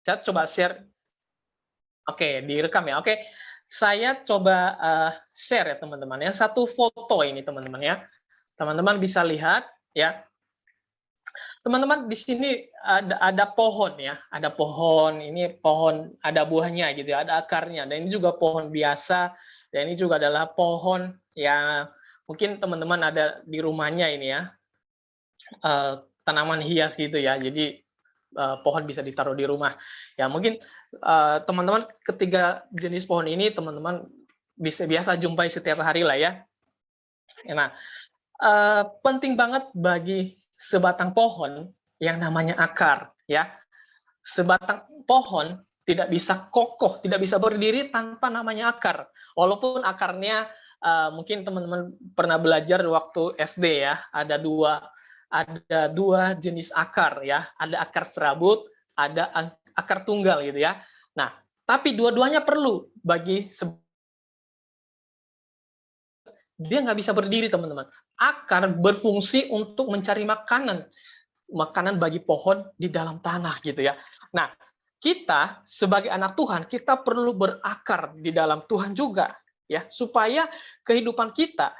Saya coba share. Oke, direkam ya. Oke, saya coba share ya teman-teman ya. Satu foto ini teman-teman ya. Teman-teman bisa lihat ya. Teman-teman di sini ada pohon ya. Ada pohon, ini pohon ada buahnya gitu ya, ada akarnya. Dan ini juga pohon biasa. Dan ini juga adalah pohon yang mungkin teman-teman ada di rumahnya ini ya. Tanaman hias gitu ya. Jadi pohon bisa ditaruh di rumah. Ya mungkin teman-teman ketiga jenis pohon ini teman-teman bisa biasa jumpai setiap hari lah ya. Nah, penting banget bagi sebatang pohon yang namanya akar ya. Sebatang pohon tidak bisa kokoh, tidak bisa berdiri tanpa namanya akar. Walaupun akarnya mungkin teman-teman pernah belajar waktu SD ya, ada dua jenis akar ya, ada akar serabut, ada akar tunggal gitu ya. Nah, tapi dua-duanya perlu bagi dia nggak bisa berdiri teman-teman. Akar berfungsi untuk mencari makanan bagi pohon di dalam tanah gitu ya. Nah, kita sebagai anak Tuhan, kita perlu berakar di dalam Tuhan juga ya, supaya kehidupan kita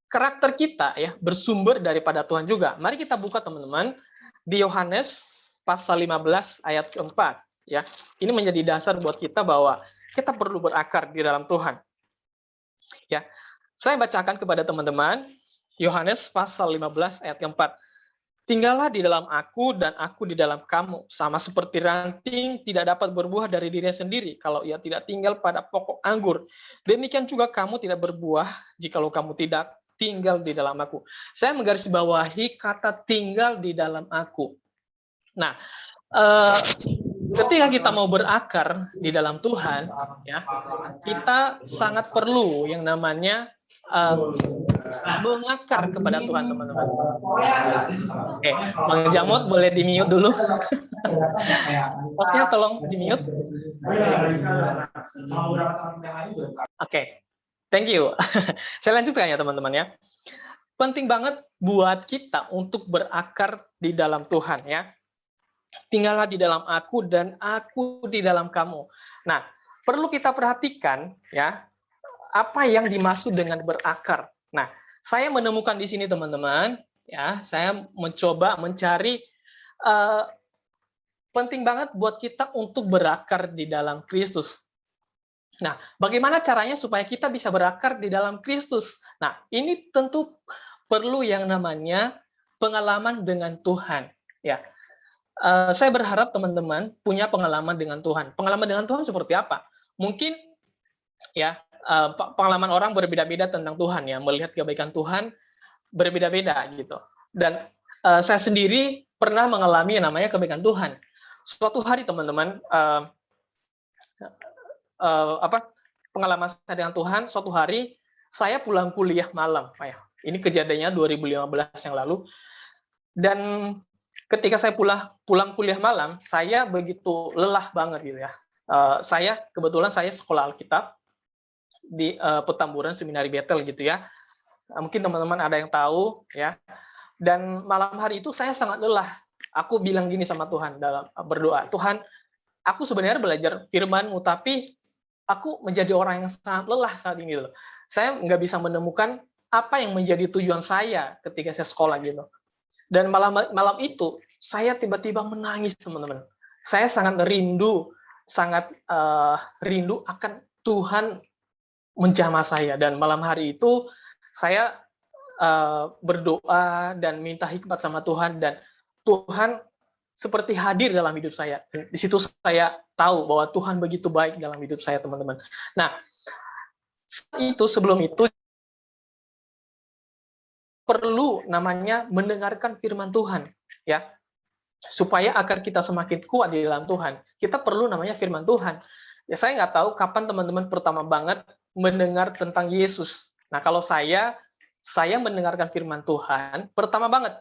karakter kita ya bersumber daripada Tuhan juga. Mari kita buka teman-teman di Yohanes pasal 15 ayat keempat ya. Ini menjadi dasar buat kita bahwa kita perlu berakar di dalam Tuhan. Ya. Saya bacakan kepada teman-teman Yohanes pasal 15 ayat keempat. Tinggallah di dalam aku dan aku di dalam kamu, sama seperti ranting tidak dapat berbuah dari dirinya sendiri kalau ia tidak tinggal pada pokok anggur. Demikian juga kamu tidak berbuah jikalau kamu tidak tinggal di dalam aku. Saya menggarisbawahi kata tinggal di dalam aku. Nah, ketika kita mau berakar di dalam Tuhan, ya, kita sangat perlu yang namanya mengakar kepada Tuhan, teman-teman. Oke, Bang Jamot boleh di-mute dulu. Hostnya tolong di-mute. Oke, thank you. Saya lanjutkan ya, teman-teman ya. Penting banget buat kita untuk berakar di dalam Tuhan ya. Tinggallah di dalam aku dan aku di dalam kamu. Nah, perlu kita perhatikan ya, apa yang dimaksud dengan berakar. Nah, saya menemukan di sini teman-teman, ya, saya mencoba mencari penting banget buat kita untuk berakar di dalam Kristus. Nah, bagaimana caranya supaya kita bisa berakar di dalam Kristus? Nah, ini tentu perlu yang namanya pengalaman dengan Tuhan, ya. Saya berharap teman-teman punya pengalaman dengan Tuhan. Pengalaman dengan Tuhan seperti apa? Mungkin ya pengalaman orang berbeda-beda tentang Tuhan ya, melihat kebaikan Tuhan berbeda-beda gitu. Dan saya sendiri pernah mengalami yang namanya kebaikan Tuhan. Suatu hari teman-teman pengalaman saya dengan Tuhan, suatu hari saya pulang kuliah malam, ini kejadiannya 2015 yang lalu. Dan ketika saya pulang kuliah malam, saya begitu lelah banget gitu ya. Kebetulan saya sekolah Alkitab di Petamburan Seminari Betel gitu ya. Mungkin teman-teman ada yang tahu ya. Dan malam hari itu saya sangat lelah. Aku bilang gini sama Tuhan dalam berdoa, Tuhan, aku sebenarnya belajar firman-Mu, tapi aku menjadi orang yang sangat lelah saat ini gitu. Saya nggak bisa menemukan apa yang menjadi tujuan saya ketika saya sekolah gitu. Dan malam itu saya tiba-tiba menangis, teman-teman. Saya sangat rindu akan Tuhan menjamah saya. Dan malam hari itu saya berdoa dan minta hikmat sama Tuhan, dan Tuhan seperti hadir dalam hidup saya. Di situ saya tahu bahwa Tuhan begitu baik dalam hidup saya, teman-teman. Nah, sebelum itu perlu namanya mendengarkan firman Tuhan, ya. Supaya akar kita semakin kuat di dalam Tuhan, kita perlu namanya firman Tuhan. Ya, saya nggak tahu kapan teman-teman pertama banget mendengar tentang Yesus. Nah, kalau saya mendengarkan firman Tuhan pertama banget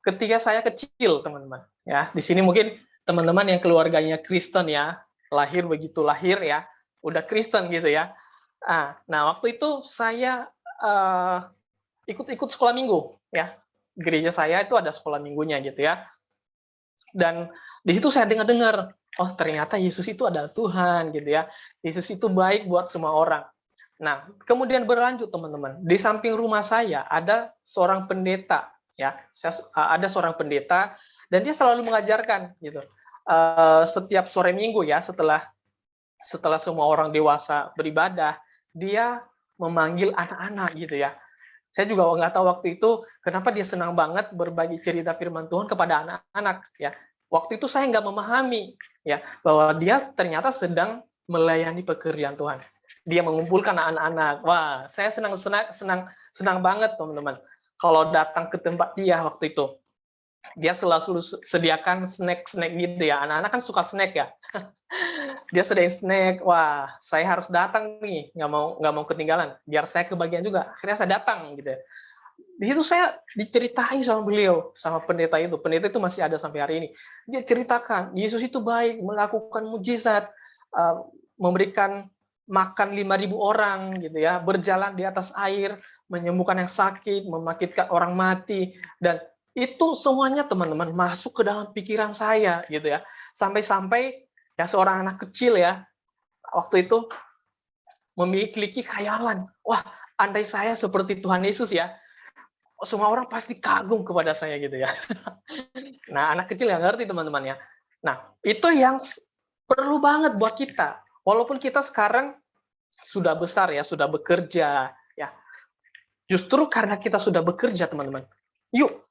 ketika saya kecil, teman-teman. Ya, di sini mungkin teman-teman yang keluarganya Kristen ya, lahir ya, udah Kristen gitu ya. Nah, waktu itu saya ikut sekolah minggu ya. Gereja saya itu ada sekolah minggunya gitu ya. Dan di situ saya dengar, oh ternyata Yesus itu adalah Tuhan gitu ya. Yesus itu baik buat semua orang. Nah, kemudian berlanjut teman-teman. Di samping rumah saya ada seorang pendeta ya. Ada seorang pendeta dan dia selalu mengajarkan gitu. Setiap sore Minggu ya, setelah semua orang dewasa beribadah, dia memanggil anak-anak gitu ya. Saya juga nggak tahu waktu itu kenapa dia senang banget berbagi cerita firman Tuhan kepada anak-anak ya. Waktu itu saya nggak memahami ya bahwa dia ternyata sedang melayani pekerjaan Tuhan. Dia mengumpulkan anak-anak. Wah, saya senang banget teman-teman. Kalau datang ke tempat dia waktu itu, dia selalu sediakan snack-snack gitu ya. Anak-anak kan suka snack ya. Dia sediain snack, wah saya harus datang nih, nggak mau ketinggalan, biar saya kebagian juga. Akhirnya saya datang gitu ya. Di situ saya diceritain sama beliau, sama pendeta itu masih ada sampai hari ini. Dia ceritakan, Yesus itu baik, melakukan mujizat, memberikan makan 5.000 orang gitu ya, berjalan di atas air, menyembuhkan yang sakit, membangkitkan orang mati, dan itu semuanya teman-teman masuk ke dalam pikiran saya gitu ya. Sampai-sampai ya seorang anak kecil ya waktu itu memiliki khayalan, wah andai saya seperti Tuhan Yesus ya, semua orang pasti kagum kepada saya gitu ya. Nah anak kecil yang ngerti teman-teman ya. Nah itu yang perlu banget buat kita, walaupun kita sekarang sudah besar ya, sudah bekerja ya. Justru karena kita sudah bekerja teman-teman, yuk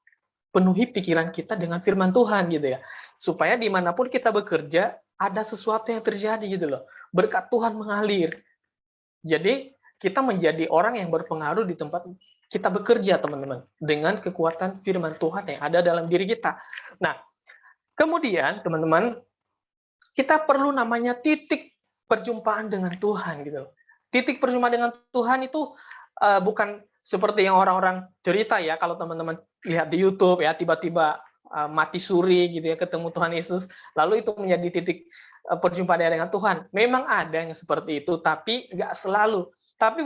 penuhi pikiran kita dengan firman Tuhan gitu ya, supaya dimanapun kita bekerja ada sesuatu yang terjadi gitu loh, berkat Tuhan mengalir. Jadi kita menjadi orang yang berpengaruh di tempat kita bekerja teman-teman, dengan kekuatan firman Tuhan yang ada dalam diri kita. Nah kemudian teman-teman, kita perlu namanya titik perjumpaan dengan Tuhan gitu loh. Titik perjumpaan dengan Tuhan itu bukan seperti yang orang-orang cerita ya, kalau teman-teman lihat di YouTube ya, tiba-tiba mati suri gitu ya, ketemu Tuhan Yesus, lalu itu menjadi titik perjumpaan dengan Tuhan. Memang ada yang seperti itu, tapi nggak selalu. Tapi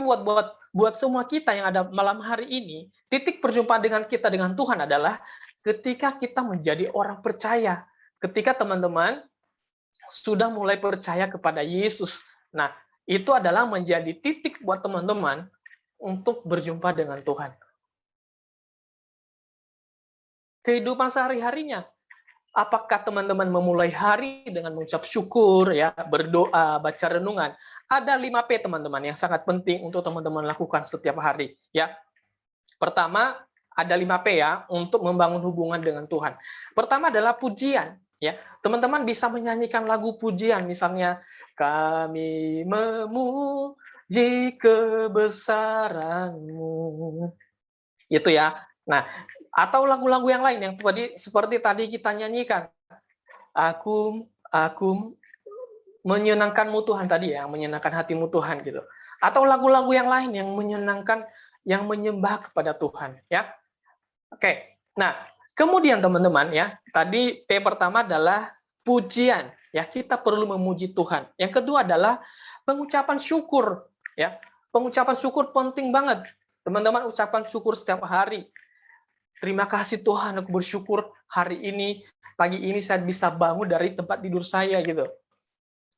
buat semua kita yang ada malam hari ini, titik perjumpaan dengan kita dengan Tuhan adalah ketika kita menjadi orang percaya. Ketika teman-teman sudah mulai percaya kepada Yesus. Nah, itu adalah menjadi titik buat teman-teman untuk berjumpa dengan Tuhan. Kehidupan sehari-harinya, apakah teman-teman memulai hari dengan mengucap syukur, ya, berdoa, baca renungan? Ada 5P teman-teman yang sangat penting untuk teman-teman lakukan setiap hari. Ya, pertama ada 5P ya untuk membangun hubungan dengan Tuhan. Pertama adalah pujian. Ya, teman-teman bisa menyanyikan lagu pujian, misalnya kami memuji kebesaran-Mu. Itu ya. Nah, atau lagu-lagu yang lain yang seperti tadi kita nyanyikan. Aku menyenangkanmu Tuhan tadi ya, yang menyenangkan hatimu Tuhan gitu. Atau lagu-lagu yang lain yang menyenangkan, yang menyembah kepada Tuhan ya. Oke. Nah, kemudian teman-teman ya, tadi P pertama adalah pujian ya, kita perlu memuji Tuhan. Yang kedua adalah pengucapan syukur ya. Pengucapan syukur penting banget. Teman-teman ucapan syukur setiap hari. Terima kasih Tuhan, aku bersyukur hari ini, pagi ini saya bisa bangun dari tempat tidur saya gitu.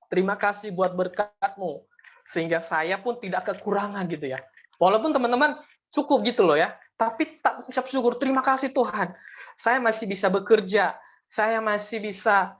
Terima kasih buat berkat-Mu, sehingga saya pun tidak kekurangan gitu ya. Walaupun teman-teman cukup gitu loh ya, tapi tak ucap syukur, terima kasih Tuhan, saya masih bisa bekerja, saya masih bisa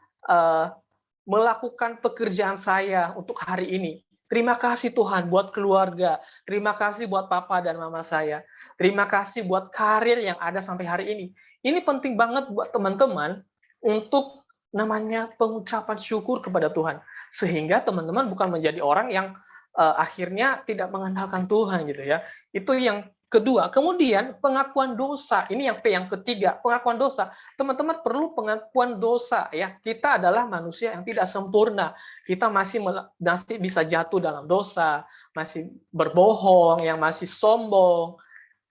melakukan pekerjaan saya untuk hari ini. Terima kasih Tuhan buat keluarga, terima kasih buat papa dan mama saya, terima kasih buat karir yang ada sampai hari ini. Ini penting banget buat teman-teman untuk namanya pengucapan syukur kepada Tuhan. Sehingga teman-teman bukan menjadi orang yang akhirnya tidak mengandalkan Tuhan gitu ya. Itu yang kedua. Kemudian pengakuan dosa. Ini yang P yang ketiga, pengakuan dosa. Teman-teman perlu pengakuan dosa ya. Kita adalah manusia yang tidak sempurna. Kita masih bisa jatuh dalam dosa, masih berbohong, yang masih sombong.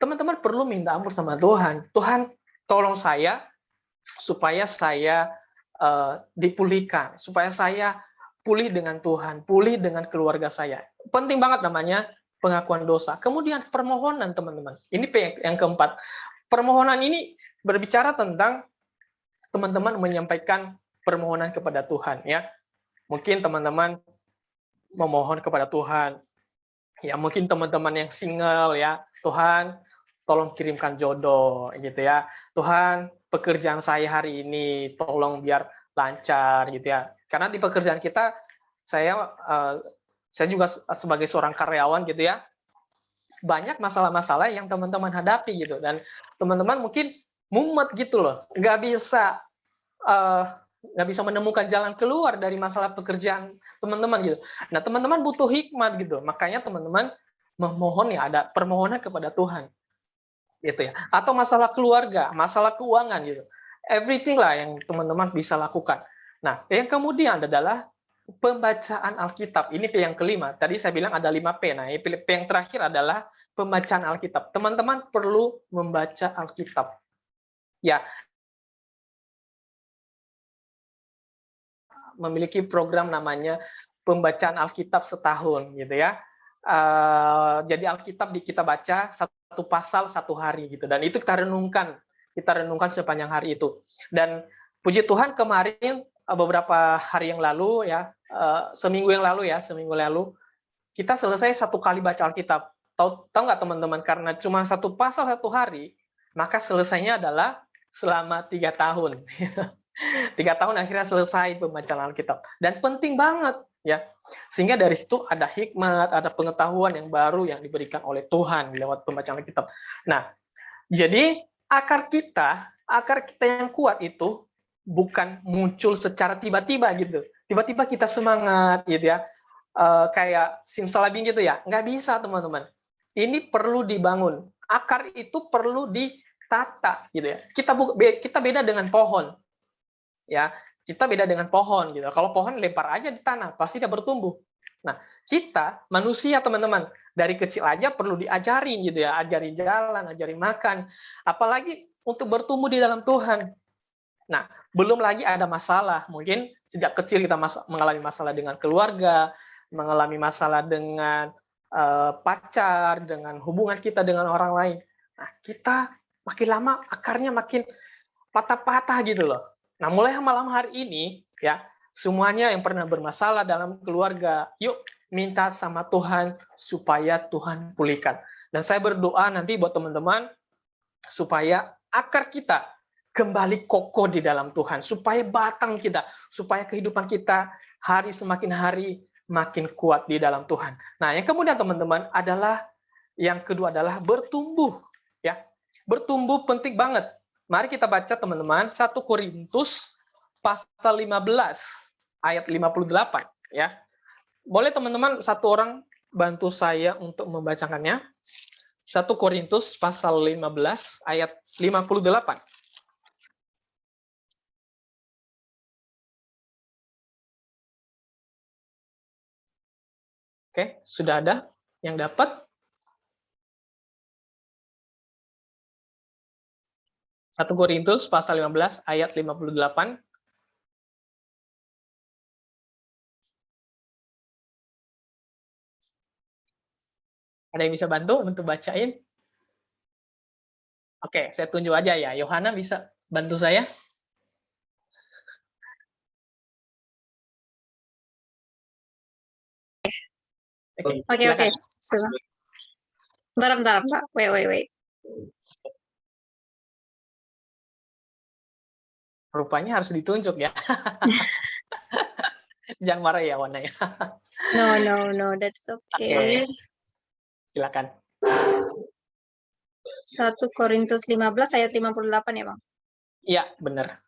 Teman-teman perlu minta ampun sama Tuhan. Tuhan, tolong saya supaya saya dipulihkan, supaya saya pulih dengan Tuhan, pulih dengan keluarga saya. Penting banget namanya pengakuan dosa. Kemudian permohonan, teman-teman. Ini yang keempat. Permohonan ini berbicara tentang teman-teman menyampaikan permohonan kepada Tuhan ya. Mungkin teman-teman memohon kepada Tuhan. Ya, mungkin teman-teman yang single ya, Tuhan tolong kirimkan jodoh gitu ya. Tuhan, pekerjaan saya hari ini tolong biar lancar gitu ya. Karena di pekerjaan kita saya juga sebagai seorang karyawan gitu ya, banyak masalah-masalah yang teman-teman hadapi gitu, dan teman-teman mungkin mumet gitu loh, eh, nggak bisa menemukan jalan keluar dari masalah pekerjaan teman-teman gitu. Nah, teman-teman butuh hikmat gitu, makanya teman-teman memohon ya, ada permohonan kepada Tuhan gitu ya. Atau masalah keluarga, masalah keuangan gitu. Everything lah yang teman-teman bisa lakukan. Nah, yang kemudian adalah pembacaan Alkitab. Ini P yang kelima. Tadi saya bilang ada 5 P. Nah, P yang terakhir adalah pembacaan Alkitab. Teman-teman perlu membaca Alkitab. Ya, memiliki program namanya pembacaan Alkitab setahun gitu ya. Jadi Alkitab kita baca satu pasal satu hari gitu, dan itu kita renungkan sepanjang hari itu. Dan puji Tuhan kemarin beberapa hari yang lalu ya, seminggu lalu kita selesai satu kali baca Alkitab. Tahu nggak teman-teman, karena cuma satu pasal satu hari, maka selesainya adalah selama 3 tahun. 3 tahun akhirnya selesai pembacaan Alkitab, dan penting banget ya, sehingga dari situ ada hikmat, ada pengetahuan yang baru yang diberikan oleh Tuhan lewat pembacaan Alkitab. Nah, jadi akar kita yang kuat itu bukan muncul secara tiba-tiba gitu, tiba-tiba kita semangat gitu ya, kayak simsalabim gitu ya, nggak bisa teman-teman. Ini perlu dibangun, akar itu perlu ditata gitu ya. Kita beda dengan pohon ya, kita beda dengan pohon gitu. Kalau pohon lempar aja di tanah pasti dia bertumbuh. Nah, kita manusia teman-teman, dari kecil aja perlu diajarin gitu ya, ajarin jalan, ajarin makan, apalagi untuk bertumbuh di dalam Tuhan. Nah, belum lagi ada masalah, mungkin sejak kecil kita mengalami masalah dengan keluarga, mengalami masalah dengan pacar, dengan hubungan kita dengan orang lain. Nah, kita makin lama akarnya makin patah-patah gitu loh. Nah, mulai malam hari ini ya, semuanya yang pernah bermasalah dalam keluarga, yuk minta sama Tuhan supaya Tuhan pulihkan. Dan saya berdoa nanti buat teman-teman supaya akar kita kembali kokoh di dalam Tuhan, supaya batang kita, supaya kehidupan kita semakin hari makin kuat di dalam Tuhan. Nah, yang kemudian teman-teman adalah yang kedua adalah bertumbuh ya. Bertumbuh penting banget. Mari kita baca teman-teman 1 Korintus pasal 15 ayat 58 ya. Boleh teman-teman satu orang bantu saya untuk membacakannya? 1 Korintus pasal 15 ayat 58. Oke, sudah ada yang dapat? 1 Korintus pasal 15 ayat 58. Ada yang bisa bantu untuk bacain? Oke, saya tunjuk aja ya. Yohana bisa bantu saya? Oke, oke. Bentar, Pak. Wait. Rupanya harus ditunjuk ya. Jangan marah ya, Wana ya. No, that's okay. Silakan. 1 Korintus 15 ayat 58 ya, Bang? Iya, benar.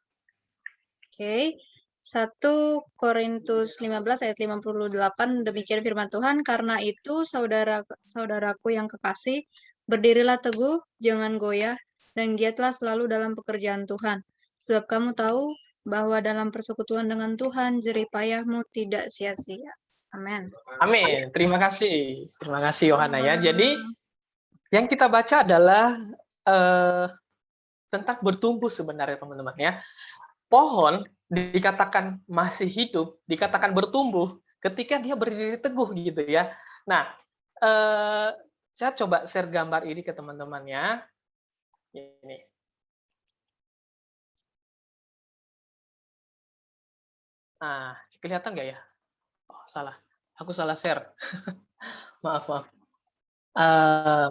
Oke. 1 Korintus 15 ayat 58, demikian firman Tuhan, karena itu saudaraku yang kekasih, berdirilah teguh, jangan goyah, dan giatlah selalu dalam pekerjaan Tuhan. Sebab kamu tahu bahwa dalam persekutuan dengan Tuhan, jerih payahmu tidak sia-sia. Amin. Amin. Terima kasih Yohana ya. Jadi yang kita baca adalah tentang bertumbuh sebenarnya teman-teman ya. Pohon dikatakan masih hidup, dikatakan bertumbuh ketika dia berdiri teguh gitu ya. Nah, saya coba share gambar ini ke teman-teman ya. Ini. Nah, kelihatan nggak ya? Oh, salah. Aku salah share. Maaf, maaf.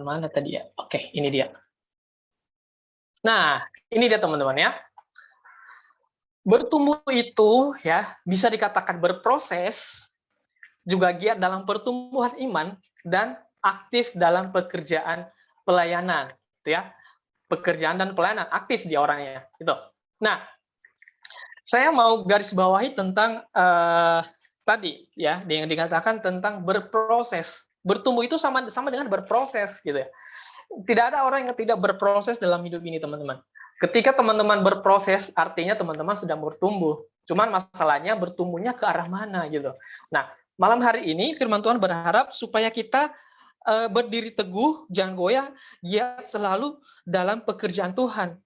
Mana tadi ya? Oke, ini dia. Nah, ini dia teman-teman ya. Bertumbuh itu ya bisa dikatakan berproses, juga giat dalam pertumbuhan iman dan aktif dalam pekerjaan pelayanan, gitu ya. Pekerjaan dan pelayanan aktif dia orangnya, gitu. Nah, saya mau garis bawahi tentang tadi ya, yang dikatakan tentang berproses. Bertumbuh itu sama sama dengan berproses, gitu ya. Tidak ada orang yang tidak berproses dalam hidup ini, teman-teman. Ketika teman-teman berproses, artinya teman-teman sedang bertumbuh. Cuman masalahnya bertumbuhnya ke arah mana gitu. Nah, malam hari ini firman Tuhan berharap supaya kita berdiri teguh, jangan goyah, giat selalu dalam pekerjaan Tuhan.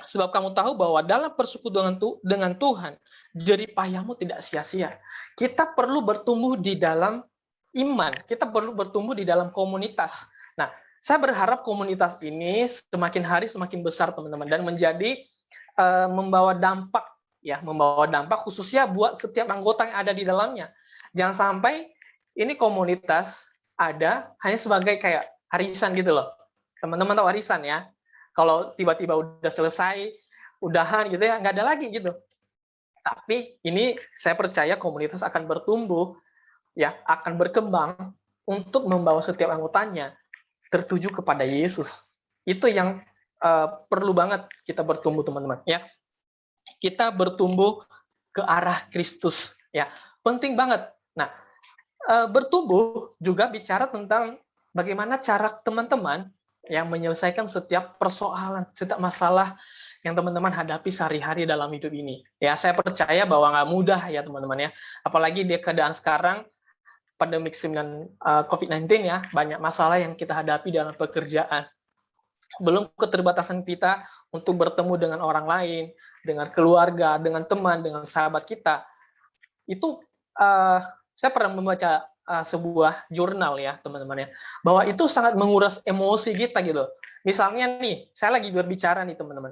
Sebab kamu tahu bahwa dalam persekutuan dengan Tuhan, jerih payahmu tidak sia-sia. Kita perlu bertumbuh di dalam iman, kita perlu bertumbuh di dalam komunitas. Nah, saya berharap komunitas ini semakin hari semakin besar, teman-teman, dan menjadi membawa dampak, ya, membawa dampak khususnya buat setiap anggota yang ada di dalamnya. Jangan sampai ini komunitas ada hanya sebagai kayak arisan gitu loh. Teman-teman tahu arisan ya? Kalau tiba-tiba udah selesai, udahan gitu ya, nggak ada lagi gitu. Tapi ini saya percaya komunitas akan bertumbuh, ya, akan berkembang untuk membawa setiap anggotanya tertuju kepada Yesus. Itu yang perlu banget kita bertumbuh, teman-teman. Ya, kita bertumbuh ke arah Kristus. Ya, penting banget. Nah, bertumbuh juga bicara tentang bagaimana cara teman-teman yang menyelesaikan setiap persoalan, setiap masalah yang teman-teman hadapi sehari-hari dalam hidup ini. Ya, saya percaya bahwa nggak mudah ya teman-teman ya. Apalagi di keadaan sekarang, pandemi COVID-19 ya, banyak masalah yang kita hadapi dalam pekerjaan. Belum keterbatasan kita untuk bertemu dengan orang lain, dengan keluarga, dengan teman, dengan sahabat kita. Itu saya pernah membaca sebuah jurnal ya teman-teman ya, bahwa itu sangat menguras emosi kita gitu. Misalnya nih, saya lagi berbicara nih teman-teman,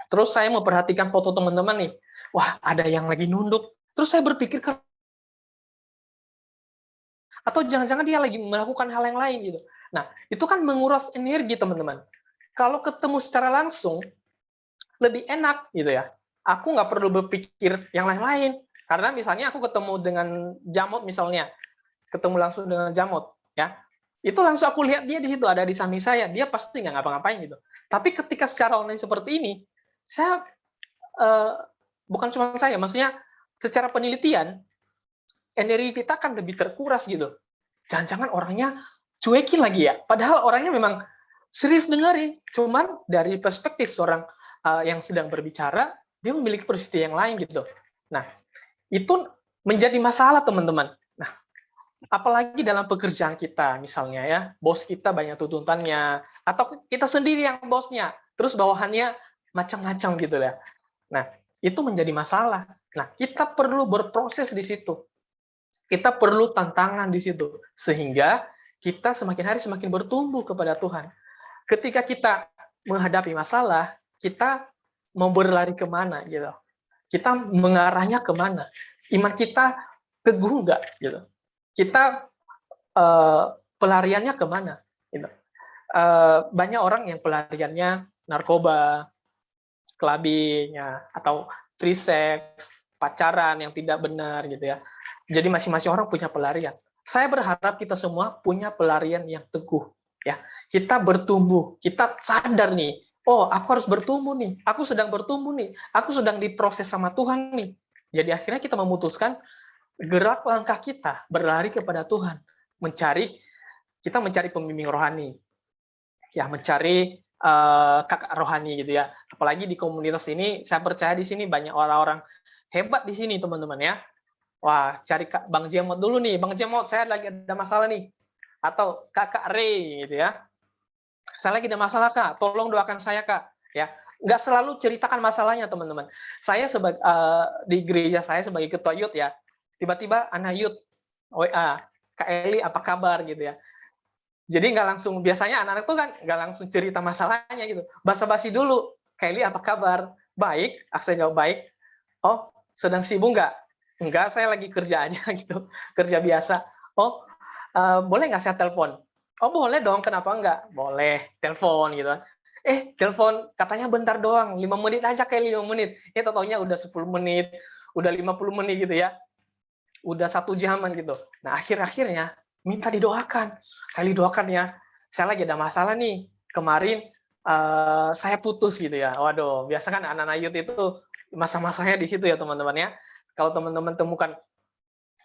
terus saya memperhatikan foto teman-teman nih, wah ada yang lagi nunduk, terus saya berpikir atau jangan-jangan dia lagi melakukan hal yang lain gitu. Nah, itu kan menguras energi teman-teman. Kalau ketemu secara langsung lebih enak gitu ya. Aku nggak perlu berpikir yang lain-lain. Karena misalnya aku ketemu dengan Jamot misalnya, ketemu langsung dengan Jamot, ya, itu langsung aku lihat dia di situ ada di samping saya, dia pasti nggak ngapa-ngapain gitu. Tapi ketika secara online seperti ini, saya bukan cuma saya, maksudnya secara penelitian energi kita kan lebih terkuras gitu. Jangan-jangan orangnya cuekin lagi ya, padahal orangnya memang serius dengerin, cuman dari perspektif seorang yang sedang berbicara, dia memiliki perspektif yang lain gitu. Nah, itu menjadi masalah teman-teman. Nah, apalagi dalam pekerjaan kita misalnya ya, bos kita banyak tuntutannya, atau kita sendiri yang bosnya, terus bawahannya macam-macam gitu ya. Nah, itu menjadi masalah. Nah, kita perlu berproses di situ. Kita perlu tantangan di situ, sehingga kita semakin hari semakin bertumbuh kepada Tuhan. Ketika kita menghadapi masalah, kita mau berlari kemana gitu. Kita mengarahnya kemana? Iman kita teguh nggak gitu. Kita pelariannya kemana? Gitu. Banyak orang yang pelariannya narkoba, clubbing, atau free sex, pacaran yang tidak benar gitu ya. Jadi masing-masing orang punya pelarian. Saya berharap kita semua punya pelarian yang teguh ya. Kita bertumbuh, kita sadar nih, oh aku harus bertumbuh nih, aku sedang bertumbuh nih, aku sedang diproses sama Tuhan nih. Jadi akhirnya kita memutuskan gerak langkah kita berlari kepada Tuhan, kita mencari pembimbing rohani, ya mencari kakak rohani gitu ya. Apalagi di komunitas ini, saya percaya di sini banyak orang-orang hebat di sini teman-teman ya. Wah, cari Bang Jemot dulu nih, Bang Jemot saya lagi ada masalah nih, atau Kakak Ray gitu ya. Saya lagi ada masalah Kak, tolong doakan saya Kak. Ya, nggak selalu ceritakan masalahnya teman-teman. Saya sebagai di gereja saya sebagai ketua youth ya, tiba-tiba anak youth WA, Kak Eli apa kabar gitu ya. Jadi nggak langsung, biasanya anak-anak tuh kan nggak langsung cerita masalahnya gitu. Basa-basi dulu, Kak Eli apa kabar? Baik, saya jawab baik. Oh, sedang sibuk nggak? Enggak, saya lagi kerja aja gitu, kerja biasa. Oh, boleh nggak saya telepon? Oh boleh dong, kenapa enggak? Boleh, telepon gitu. Telepon katanya bentar doang, 5 menit aja, kayak 5 menit. Taunya udah 10 menit, udah 50 menit gitu ya. Udah 1 jaman gitu. Nah, akhir-akhirnya minta didoakan. Kali doakan ya. Saya lagi ada masalah nih. Kemarin saya putus gitu ya. Waduh, biasa kan anak-anak youth itu masa-masanya di situ ya teman-teman ya. Kalau teman-teman temukan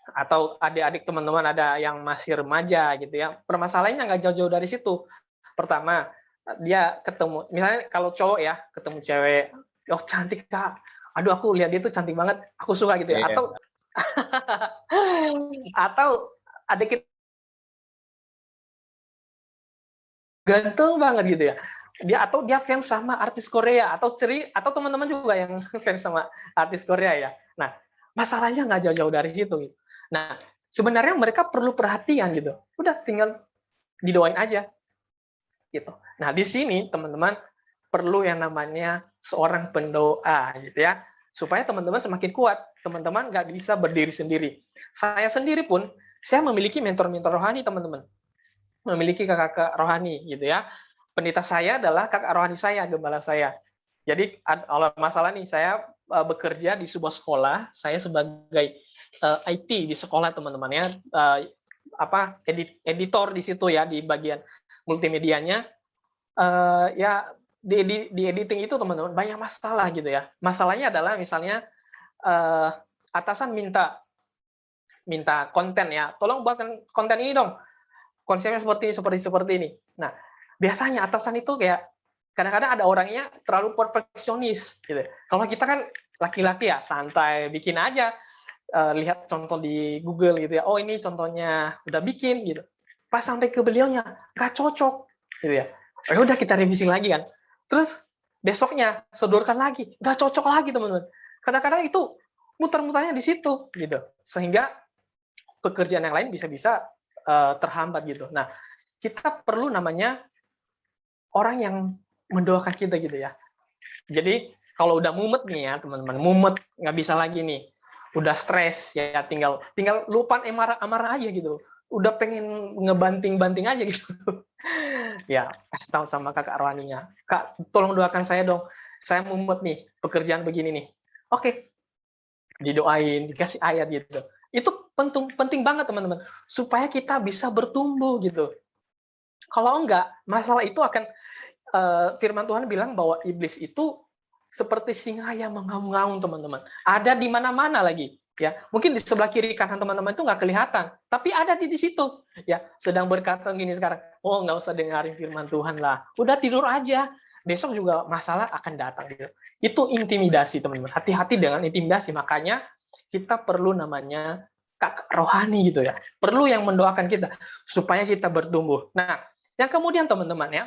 atau adik-adik teman-teman ada yang masih remaja gitu ya, permasalahannya nggak jauh-jauh dari situ. Pertama, dia ketemu, misalnya kalau cowok ya, ketemu cewek, oh cantik kak, aduh aku lihat dia tuh cantik banget, aku suka gitu ya, atau atau adik kita ganteng banget gitu ya, dia fans sama artis Korea, atau teman-teman juga yang fans sama artis Korea ya. Nah, masalahnya nggak jauh-jauh dari situ gitu. Nah, sebenarnya mereka perlu perhatian gitu, udah tinggal didoain aja gitu. Nah, di sini teman-teman perlu yang namanya seorang pendoa gitu ya, supaya teman-teman semakin kuat. Teman-teman nggak bisa berdiri sendiri. Saya sendiri pun saya memiliki mentor-mentor rohani teman-teman, memiliki kakak-kakak rohani gitu ya. Pendeta saya adalah kakak rohani saya, gembala saya. Jadi kalau masalah nih, saya bekerja di sebuah sekolah, saya sebagai IT di sekolah teman-teman ya, editor di situ ya, di bagian multimedianya. Ya di editing itu teman-teman banyak masalah gitu ya. Masalahnya adalah misalnya atasan minta konten ya, tolong buatkan konten ini dong, konsepnya seperti ini. Nah, biasanya atasan itu kayak kadang-kadang ada orangnya terlalu perfeksionis gitu. Kalau kita kan laki-laki ya santai, bikin aja, lihat contoh di Google gitu ya. Oh ini contohnya udah bikin gitu. Pas sampai ke beliaunya nggak cocok gitu ya. Udah kita revisi lagi kan. Terus besoknya sodorkan lagi, nggak cocok lagi teman-teman. Kadang-kadang itu muter-muternya di situ gitu. Sehingga pekerjaan yang lain bisa-bisa terhambat gitu. Nah, kita perlu namanya orang yang mendoakan kita gitu ya. Jadi kalau udah mumet nih ya teman-teman, mumet nggak bisa lagi nih, udah stres ya, tinggal lupa amarah aja gitu, udah pengen ngebanting-banting aja gitu. Ya kasih tahu sama kakak rohaninya, kak tolong doakan saya dong, saya mumet nih pekerjaan begini nih. Oke, didoain, dikasih ayat gitu. Itu penting banget teman-teman, supaya kita bisa bertumbuh gitu. Kalau enggak, masalah itu akan firman Tuhan bilang bahwa iblis itu seperti singa yang mengaum-ngaum teman-teman. Ada di mana-mana lagi. Ya, mungkin di sebelah kiri kanan teman-teman itu nggak kelihatan, tapi ada di situ. Ya, sedang berkata gini sekarang, oh nggak usah dengerin firman Tuhan lah, udah tidur aja. Besok juga masalah akan datang gitu. Itu intimidasi teman-teman. Hati-hati dengan intimidasi. Makanya kita perlu namanya kakak rohani gitu ya. Perlu yang mendoakan kita supaya kita bertumbuh. Nah, yang kemudian teman-teman ya,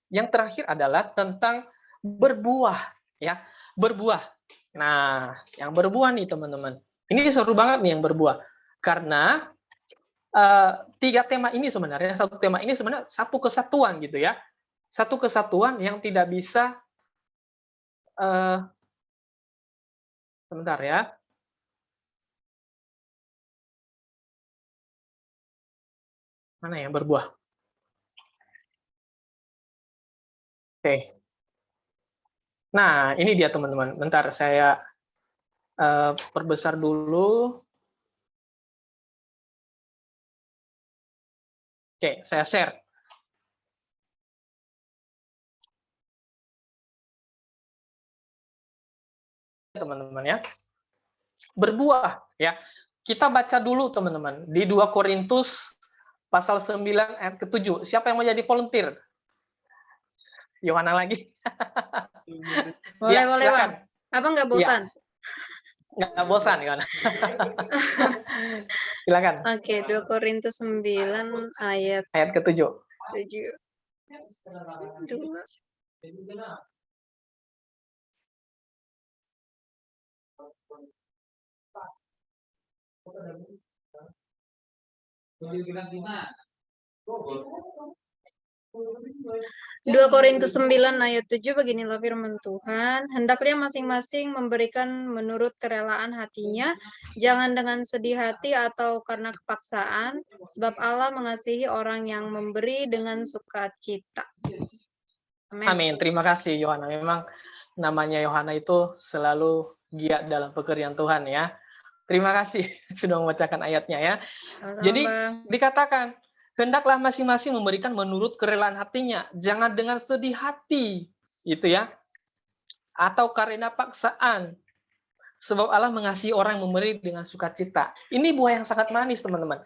yang terakhir adalah tentang berbuah, ya, berbuah. Nah, yang berbuah nih teman-teman, ini seru banget nih yang berbuah, karena tiga tema ini sebenarnya, satu tema ini sebenarnya satu kesatuan gitu ya, satu kesatuan yang tidak bisa, sebentar ya, mana yang berbuah? Oke, nah ini dia teman-teman, bentar saya perbesar dulu. Oke, saya share teman-teman ya. Berbuah ya. Kita baca dulu teman-teman di 2 Korintus pasal 9 ayat ke-7. Siapa yang mau jadi volunteer? Yohana lagi. Boleh, Ya, boleh, Bang. silakan. Apa nggak Iya, bosan? nggak bosan Yohana. Silakan. Oke, 2 Korintus 9 ayat Ayat ke-7. 7. 2. 2 Korintus 9 ayat 7 beginilah firman Tuhan, hendaknya masing-masing memberikan menurut kerelaan hatinya, jangan dengan sedih hati atau karena kepaksaan, sebab Allah mengasihi orang yang memberi dengan sukacita. Amin. Amin. Terima kasih Yohana. Memang namanya Yohana itu selalu giat dalam pekerjaan Tuhan ya. Terima kasih sudah membacakan ayatnya ya. Sama-sama, Jadi Bang. dikatakan, hendaklah masing-masing memberikan menurut kerelaan hatinya, jangan dengan sedih hati, gitu ya, atau karena paksaan. Sebab Allah mengasihi orang yang memberi dengan sukacita. Ini buah yang sangat manis, teman-teman.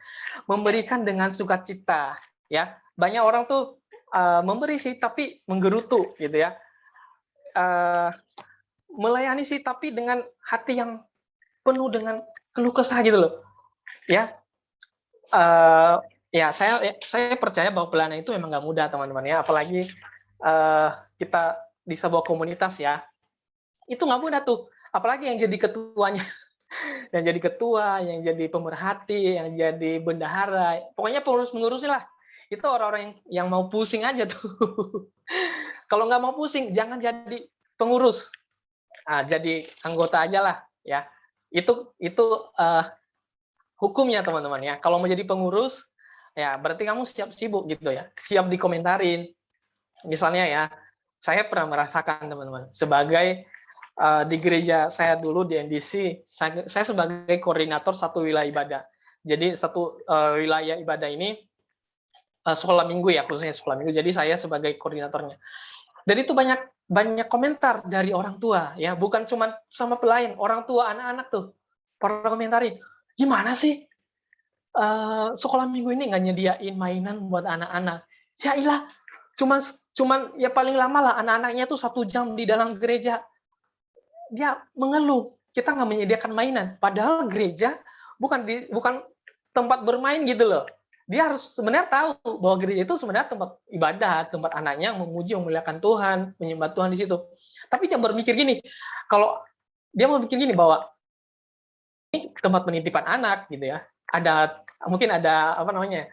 Memberikan dengan sukacita, ya. Banyak orang tuh memberi sih, tapi menggerutu, gitu ya. Melayani sih, tapi dengan hati yang penuh dengan keluh kesah, gitu loh. Ya, ya saya percaya bahwa pelayanan itu memang nggak mudah, teman-teman ya. Apalagi kita di sebuah komunitas ya, itu nggak mudah tuh. Apalagi yang jadi ketuanya, yang jadi ketua, yang jadi pemerhati, yang jadi bendahara, pokoknya pengurus-pengurus lah. Itu orang-orang yang mau pusing aja tuh. Kalau nggak mau pusing, jangan jadi pengurus. Nah, jadi anggota aja lah ya. Itu hukumnya, teman-teman ya. Kalau mau jadi pengurus, ya berarti kamu siap sibuk gitu ya. Siap dikomentarin. Misalnya ya, saya pernah merasakan, teman-teman, sebagai di gereja saya dulu di NDC, saya sebagai koordinator satu wilayah ibadah. Jadi satu wilayah ibadah ini sekolah minggu ya, khususnya sekolah minggu. Jadi saya sebagai koordinatornya. Dan itu banyak komentar dari orang tua ya, bukan cuma sama pelayan, orang tua, anak-anak tuh pada komentarin, gimana sih sekolah minggu ini nggak nyediain mainan buat anak-anak? Ya ilah, cuman ya paling lama lah anak-anaknya tuh 1 jam di dalam gereja. Dia mengeluh, kita nggak menyediakan mainan. Padahal gereja bukan tempat bermain gitu loh. Dia harus sebenarnya tahu bahwa gereja itu sebenarnya tempat ibadah, tempat anaknya memuji, memuliakan Tuhan, menyembah Tuhan di situ. Tapi dia berpikir gini, kalau dia mau bikin gini bahwa ini tempat penitipan anak gitu ya. Mungkin ada apa namanya?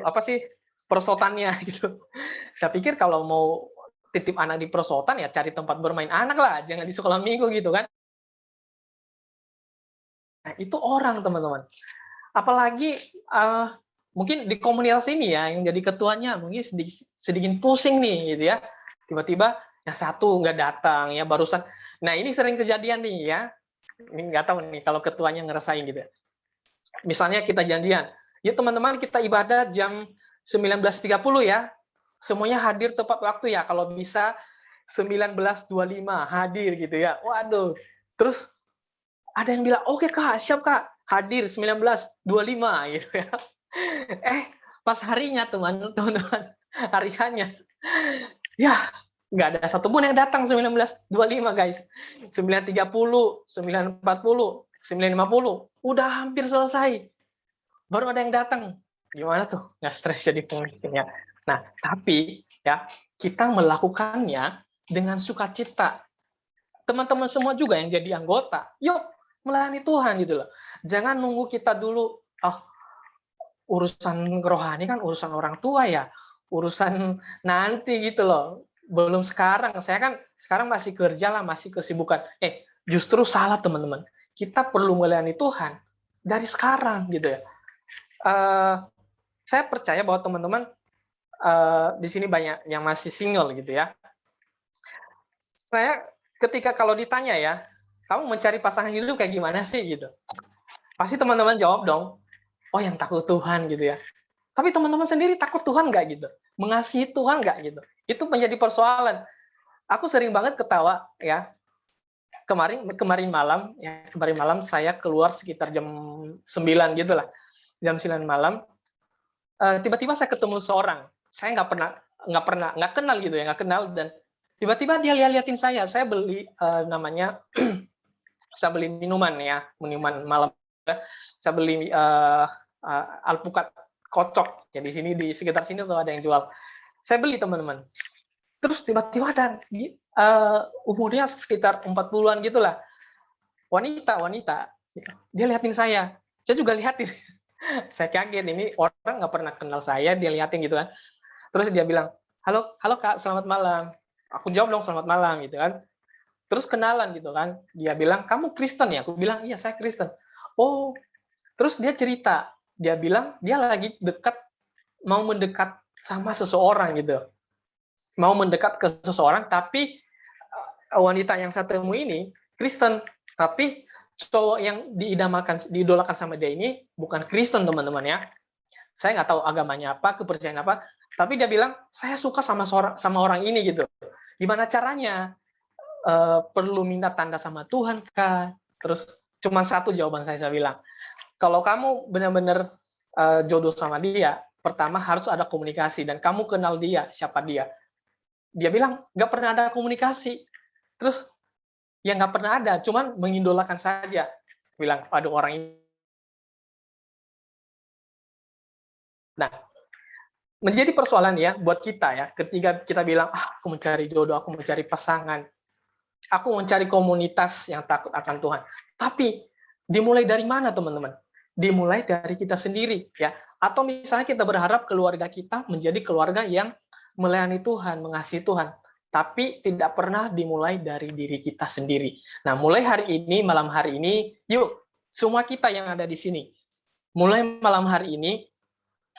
Apa sih perosotannya gitu. Saya pikir kalau mau titip anak di perosotan ya cari tempat bermain anak lah, jangan di sekolah minggu gitu kan. Nah, itu orang, teman-teman. Apalagi mungkin di komunitas ini ya, yang jadi ketuanya mungkin sedikit pusing nih gitu ya. Tiba-tiba yang satu nggak datang ya barusan. Nah, ini sering kejadian nih ya. Ini nggak tahu nih kalau ketuanya ngerasain gitu. Misalnya kita janjian, ya teman-teman kita ibadah jam 19.30 ya. Semuanya hadir tepat waktu ya. Kalau bisa 19.25 hadir gitu ya. Waduh. Terus ada yang bilang, oke Kak, siap Kak, hadir 19.25 gitu ya. Pas harinya teman-teman, hariannya, ya nggak ada satupun yang datang 19.25 guys. 9.30, 9.40, 9.50, udah hampir selesai. Baru ada yang datang. Gimana tuh? Nggak stres jadi pemimpinnya. Nah, tapi ya kita melakukannya dengan sukacita. Teman-teman semua juga yang jadi anggota, yuk melayani Tuhan gitu loh. Jangan nunggu kita dulu, urusan rohani kan urusan orang tua ya, urusan nanti gitu loh. Belum sekarang, saya kan sekarang masih kerja lah, masih kesibukan. Justru salah teman-teman. Kita perlu melayani Tuhan dari sekarang gitu ya. Saya percaya bahwa teman-teman di sini banyak yang masih single gitu ya. Saya ketika kalau ditanya ya, kamu mencari pasangan hidup kayak gimana sih gitu? Pasti teman-teman jawab dong, oh yang takut Tuhan gitu ya. Tapi teman-teman sendiri takut Tuhan nggak gitu? Mengasihi Tuhan nggak gitu? Itu menjadi persoalan. Aku sering banget ketawa ya. Kemarin malam saya keluar sekitar jam 9 gitu lah. Jam 9 malam, tiba-tiba saya ketemu seorang. Saya nggak kenal gitu ya, nggak kenal, dan tiba-tiba dia liatin saya beli namanya saya beli minuman malam. Saya beli alpukat kocok. Ya di sini di sekitar sini tuh ada yang jual. Saya beli, teman-teman. Terus tiba-tiba ada umurnya sekitar 40-an gitulah. Wanita. Dia liatin saya. Saya juga liatin. Saya kaget, ini orang nggak pernah kenal saya, dia liatin gitu kan. Terus dia bilang, halo, halo Kak, selamat malam. Aku jawab dong selamat malam gitu kan. Terus kenalan gitu kan. Dia bilang, kamu Kristen ya? Aku bilang, iya saya Kristen. Oh, terus dia cerita. Dia bilang, dia lagi mau mendekat sama seseorang gitu. Mau mendekat ke seseorang, tapi wanita yang saya temui ini Kristen. Tapi cowok yang diidolakan sama dia ini bukan Kristen, teman-teman ya. Saya nggak tahu agamanya apa, kepercayaan apa, tapi dia bilang, saya suka sama orang ini gitu. Gimana caranya? Perlu minta tanda sama Tuhan kah? Terus cuma satu jawaban saya bilang, kalau kamu benar-benar jodoh sama dia, pertama harus ada komunikasi dan kamu kenal dia, siapa dia. Dia bilang nggak pernah ada komunikasi. Terus ya nggak pernah ada, cuman mengidolakan saja. Bilang, aduh orang ini. Nah, menjadi persoalan ya buat kita ya, ketika kita bilang, aku mencari jodoh, aku mencari pasangan, aku mencari komunitas yang takut akan Tuhan. Tapi dimulai dari mana, teman-teman? Dimulai dari kita sendiri ya. Atau misalnya kita berharap keluarga kita menjadi keluarga yang melayani Tuhan, mengasihi Tuhan, tapi tidak pernah dimulai dari diri kita sendiri. Nah, mulai hari ini, malam hari ini, yuk semua kita yang ada di sini, mulai malam hari ini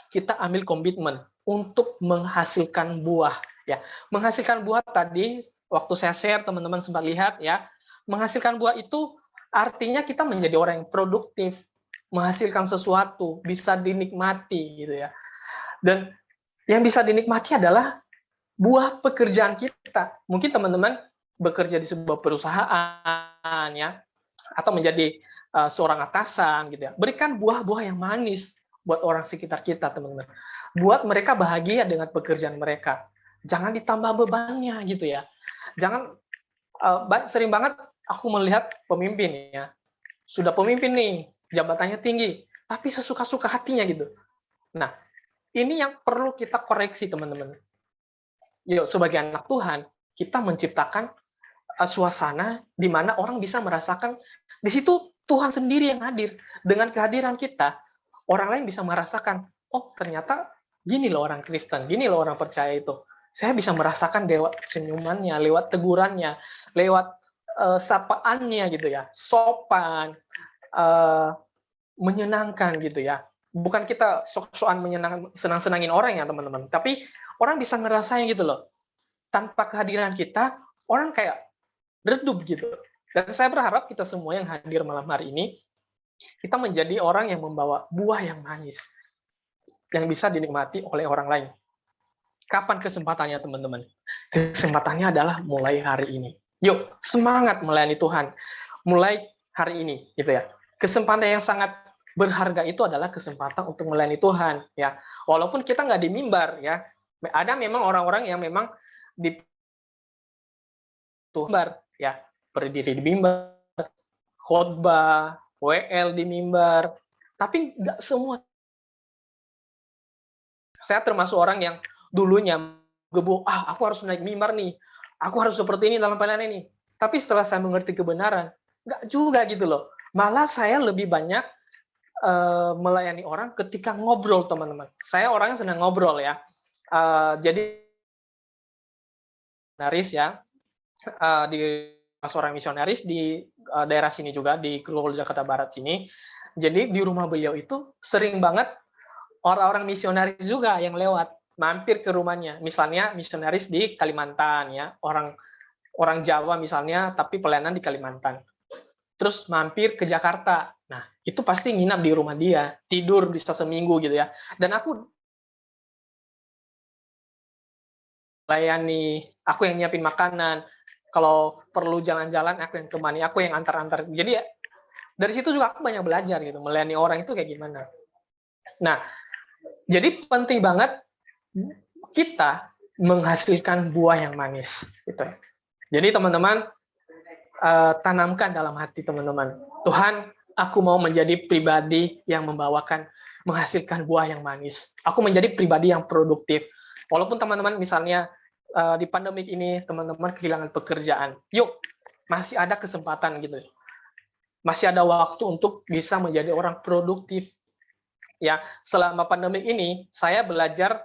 kita ambil komitmen untuk menghasilkan buah ya. Menghasilkan buah tadi waktu saya share, teman-teman sempat lihat ya. Menghasilkan buah itu artinya kita menjadi orang yang produktif, menghasilkan sesuatu, bisa dinikmati gitu ya. Dan yang bisa dinikmati adalah buah pekerjaan kita. Mungkin teman-teman bekerja di sebuah perusahaan ya, atau menjadi seorang atasan gitu ya. Berikan buah-buah yang manis buat orang sekitar kita, teman-teman. Buat mereka bahagia dengan pekerjaan mereka. Jangan ditambah bebannya gitu ya. Jangan sering banget aku melihat pemimpin ya. Sudah pemimpin nih, jabatannya tinggi, tapi sesuka-suka hatinya gitu. Nah, ini yang perlu kita koreksi, teman-teman. Yuk, sebagai anak Tuhan, kita menciptakan suasana di mana orang bisa merasakan di situ Tuhan sendiri yang hadir. Dengan kehadiran kita, orang lain bisa merasakan, oh ternyata gini loh orang Kristen, gini loh orang percaya itu. Saya bisa merasakan lewat senyumannya, lewat tegurannya, lewat sapaannya gitu ya, sopan, uh, menyenangkan gitu ya. Bukan kita sok-sokan senang-senangin orang ya teman-teman, tapi orang bisa ngerasain gitu loh. Tanpa kehadiran kita, orang kayak redup gitu. Dan saya berharap kita semua yang hadir malam hari ini, kita menjadi orang yang membawa buah yang manis, yang bisa dinikmati oleh orang lain. Kapan kesempatannya, teman-teman? Kesempatannya adalah mulai hari ini. Yuk, semangat melayani Tuhan. Mulai hari ini, gitu ya. Kesempatan yang sangat berharga itu adalah kesempatan untuk melayani Tuhan, ya. Walaupun kita nggak di mimbar, ya. Ada memang orang-orang yang memang di mimbar, ya, berdiri di mimbar, khotbah, WL di mimbar, tapi nggak semua. Saya termasuk orang yang dulunya gebuk, aku harus naik mimbar nih, aku harus seperti ini dalam pelayanan ini. Tapi setelah saya mengerti kebenaran, nggak juga gitu loh. Malah saya lebih banyak melayani orang ketika ngobrol, teman-teman. Saya orangnya senang ngobrol ya. Jadi misionaris ya, di seorang misionaris di daerah sini juga, di Grogol Jakarta Barat sini. Jadi di rumah beliau itu sering banget orang-orang misionaris juga yang lewat, mampir ke rumahnya. Misalnya misionaris di Kalimantan ya, orang Jawa misalnya, tapi pelayanan di Kalimantan. Terus mampir ke Jakarta. Nah, itu pasti nginap di rumah dia, tidur bisa seminggu gitu ya. Dan aku layani, aku yang nyiapin makanan. Kalau perlu jalan-jalan, aku yang temani, aku yang antar-antar. Jadi ya, dari situ juga aku banyak belajar gitu, melayani orang itu kayak gimana. Nah, jadi penting banget kita menghasilkan buah yang manis. Gitu. Jadi teman-teman, tanamkan dalam hati teman-teman, Tuhan, aku mau menjadi pribadi yang menghasilkan buah yang manis. Aku menjadi pribadi yang produktif. Walaupun teman-teman misalnya di pandemik ini teman-teman kehilangan pekerjaan, yuk masih ada kesempatan gitu. Masih ada waktu untuk bisa menjadi orang produktif. ya selama pandemi ini saya belajar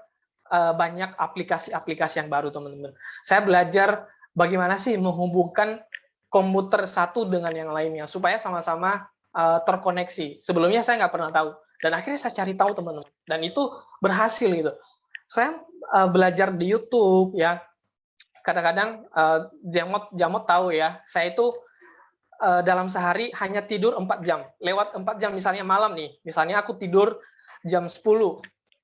banyak aplikasi-aplikasi yang baru, teman-teman. Saya belajar bagaimana sih menghubungkan komputer satu dengan yang lainnya supaya sama-sama terkoneksi. Sebelumnya saya nggak pernah tahu, dan akhirnya saya cari tahu, teman-teman, dan itu berhasil gitu. Saya belajar di YouTube, ya. Kadang-kadang Jamot tahu ya, saya itu dalam sehari hanya tidur 4 jam. Lewat 4 jam, misalnya malam nih, misalnya aku tidur jam 10.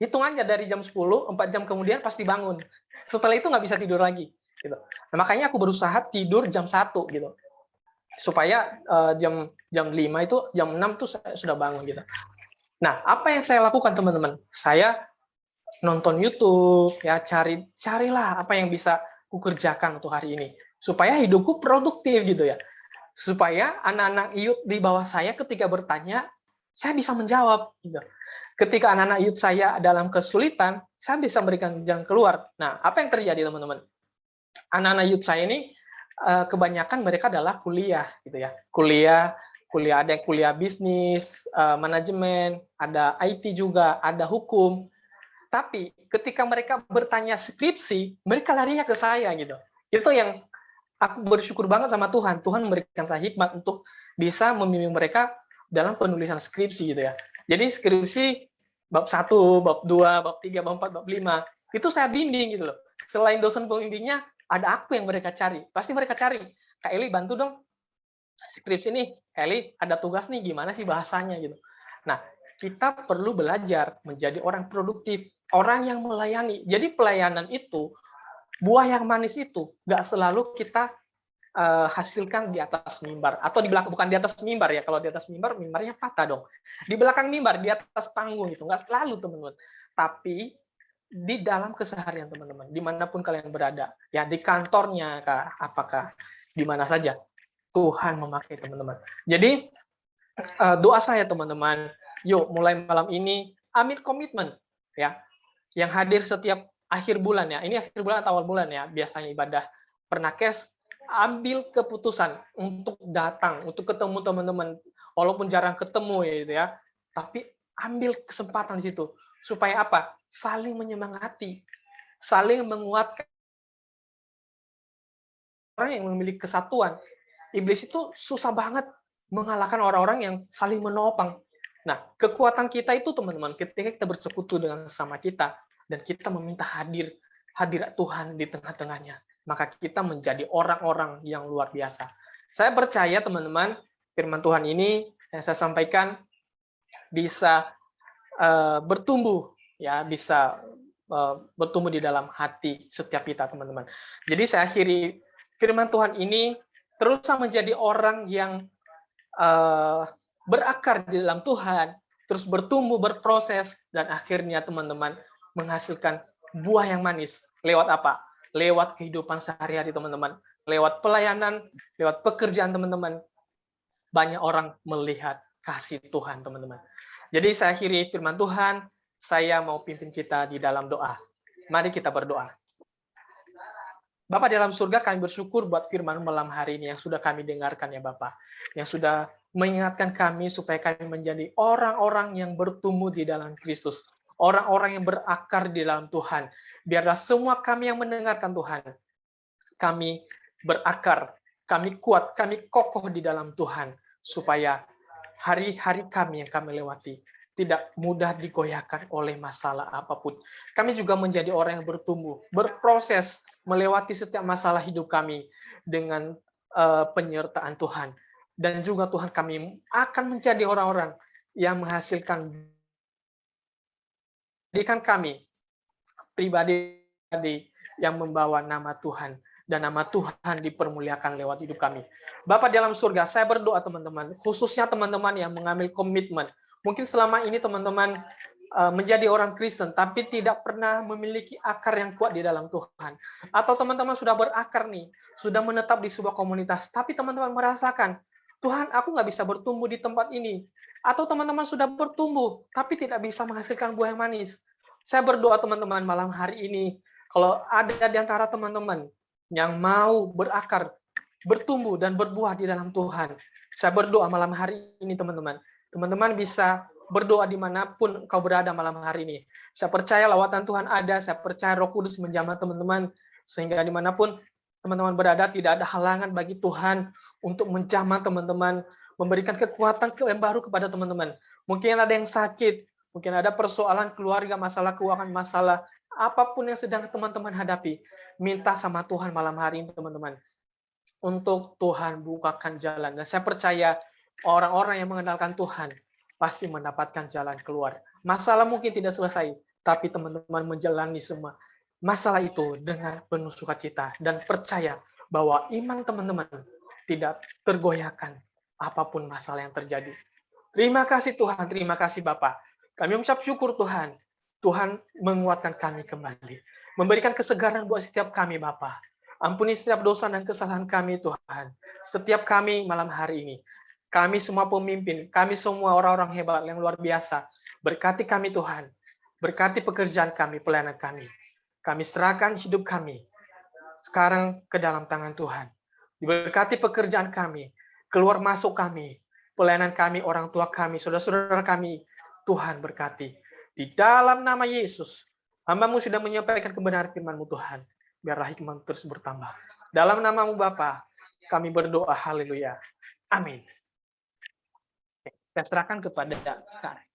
Hitung aja dari jam 10, 4 jam kemudian pasti bangun. Setelah itu nggak bisa tidur lagi. Gitu. Nah, makanya aku berusaha tidur jam 1 gitu. Supaya jam 5 itu, jam 6 tuh saya sudah bangun gitu. Nah, apa yang saya lakukan, teman-teman? Saya nonton YouTube, ya carilah apa yang bisa kukerjakan untuk hari ini supaya hidupku produktif gitu ya. Supaya anak-anak youth di bawah saya ketika bertanya, saya bisa menjawab gitu. Ketika anak-anak youth saya dalam kesulitan, saya bisa berikan jalan keluar. Nah, apa yang terjadi, teman-teman? Anak-anak youth saya ini kebanyakan mereka adalah kuliah gitu ya. Kuliah ada yang kuliah bisnis, manajemen, ada IT juga, ada hukum. Tapi ketika mereka bertanya skripsi, mereka larinya ke saya gitu. Itu yang aku bersyukur banget sama Tuhan. Tuhan memberikan saya hikmat untuk bisa membimbing mereka dalam penulisan skripsi gitu ya. Jadi skripsi bab 1, bab 2, bab 3, bab 4, bab 5, itu saya bimbing gitu loh. Selain dosen pembimbingnya, ada aku yang mereka cari. Pasti mereka cari, Kak Eli bantu dong skripsi nih, Kak Eli ada tugas nih, gimana sih bahasanya gitu. Nah, kita perlu belajar menjadi orang produktif, orang yang melayani. Jadi pelayanan itu, buah yang manis itu, nggak selalu kita hasilkan di atas mimbar. Atau di belakang, bukan di atas mimbar ya, kalau di atas mimbar, mimbarnya patah dong. Di belakang mimbar, di atas panggung itu, nggak selalu, teman-teman. Tapi di dalam keseharian, teman-teman, dimanapun kalian berada, ya di kantornya, kah, apakah di mana saja, Tuhan memakai, teman-teman. Jadi, doa saya, teman-teman, yuk mulai malam ini ambil komitmen ya, yang hadir setiap akhir bulan ya. Ini akhir bulan atau awal bulan ya, biasanya ibadah Pernakes, ambil keputusan untuk datang, untuk ketemu teman-teman, walaupun jarang ketemu ya gitu ya. Tapi ambil kesempatan di situ supaya apa? Saling menyemangati, saling menguatkan. Orang yang memiliki kesatuan, iblis itu susah banget mengalahkan orang-orang yang saling menopang. Nah, kekuatan kita itu, teman-teman, ketika kita bersekutu dengan sesama kita, dan kita meminta hadirat Tuhan di tengah-tengahnya, maka kita menjadi orang-orang yang luar biasa. Saya percaya, teman-teman, firman Tuhan ini yang saya sampaikan bisa bertumbuh, ya, bisa bertumbuh di dalam hati setiap kita, teman-teman. Jadi saya akhiri firman Tuhan ini, terus menjadi orang yang berakar di dalam Tuhan, terus bertumbuh, berproses, dan akhirnya, teman-teman, menghasilkan buah yang manis. Lewat apa? Lewat kehidupan sehari-hari, teman-teman. Lewat pelayanan, lewat pekerjaan, teman-teman. Banyak orang melihat kasih Tuhan, teman-teman. Jadi saya akhiri firman Tuhan, saya mau pimpin kita di dalam doa. Mari kita berdoa. Bapak di dalam surga, kami bersyukur buat firman malam hari ini yang sudah kami dengarkan ya Bapak. Yang sudah mengingatkan kami supaya kami menjadi orang-orang yang bertumbuh di dalam Kristus. Orang-orang yang berakar di dalam Tuhan. Biarlah semua kami yang mendengarkan Tuhan, kami berakar, kami kuat, kami kokoh di dalam Tuhan. Supaya hari-hari kami yang kami lewati tidak mudah digoyahkan oleh masalah apapun. Kami juga menjadi orang yang bertumbuh, berproses, melewati setiap masalah hidup kami dengan penyertaan Tuhan. Dan juga Tuhan, kami akan menjadi orang-orang yang menghasilkan kami pribadi yang membawa nama Tuhan, dan nama Tuhan dipermuliakan lewat hidup kami. Bapak dalam surga, saya berdoa teman-teman, khususnya teman-teman yang mengambil komitmen. Mungkin selama ini teman-teman menjadi orang Kristen, tapi tidak pernah memiliki akar yang kuat di dalam Tuhan. Atau teman-teman sudah berakar nih, sudah menetap di sebuah komunitas, tapi teman-teman merasakan, Tuhan, aku nggak bisa bertumbuh di tempat ini. Atau teman-teman sudah bertumbuh, tapi tidak bisa menghasilkan buah yang manis. Saya berdoa teman-teman malam hari ini, kalau ada di antara teman-teman yang mau berakar, bertumbuh, dan berbuah di dalam Tuhan, saya berdoa malam hari ini teman-teman bisa berdoa dimanapun kau berada malam hari ini. Saya percaya lawatan Tuhan ada, saya percaya Roh Kudus menjamah teman-teman, sehingga dimanapun teman-teman berada, tidak ada halangan bagi Tuhan untuk menjamah teman-teman, memberikan kekuatan yang baru kepada teman-teman. Mungkin ada yang sakit, mungkin ada persoalan keluarga, masalah keuangan, masalah apapun yang sedang teman-teman hadapi. Minta sama Tuhan malam hari ini, teman-teman, untuk Tuhan bukakan jalan. Dan saya percaya orang-orang yang mengenalkan Tuhan pasti mendapatkan jalan keluar. Masalah mungkin tidak selesai, tapi teman-teman menjalani semua masalah itu dengan penuh sukacita dan percaya bahwa iman teman-teman tidak tergoyahkan apapun masalah yang terjadi. Terima kasih Tuhan, terima kasih Bapak. Kami mengucap syukur Tuhan. Tuhan menguatkan kami kembali. Memberikan kesegaran buat setiap kami Bapak. Ampuni setiap dosa dan kesalahan kami Tuhan. Setiap kami malam hari ini. Kami semua pemimpin, kami semua orang-orang hebat yang luar biasa. Berkati kami Tuhan. Berkati pekerjaan kami, pelayanan kami. Kami serahkan hidup kami sekarang ke dalam tangan Tuhan. Diberkati pekerjaan kami, keluar masuk kami, pelayanan kami, orang tua kami, saudara-saudara kami. Tuhan berkati. Di dalam nama Yesus, hamba-Mu sudah menyampaikan kebenaran firman-Mu Tuhan. Biarlah hikmat terus bertambah. Dalam nama-Mu Bapa, kami berdoa, haleluya. Amin. Saya serahkan kepada Kak.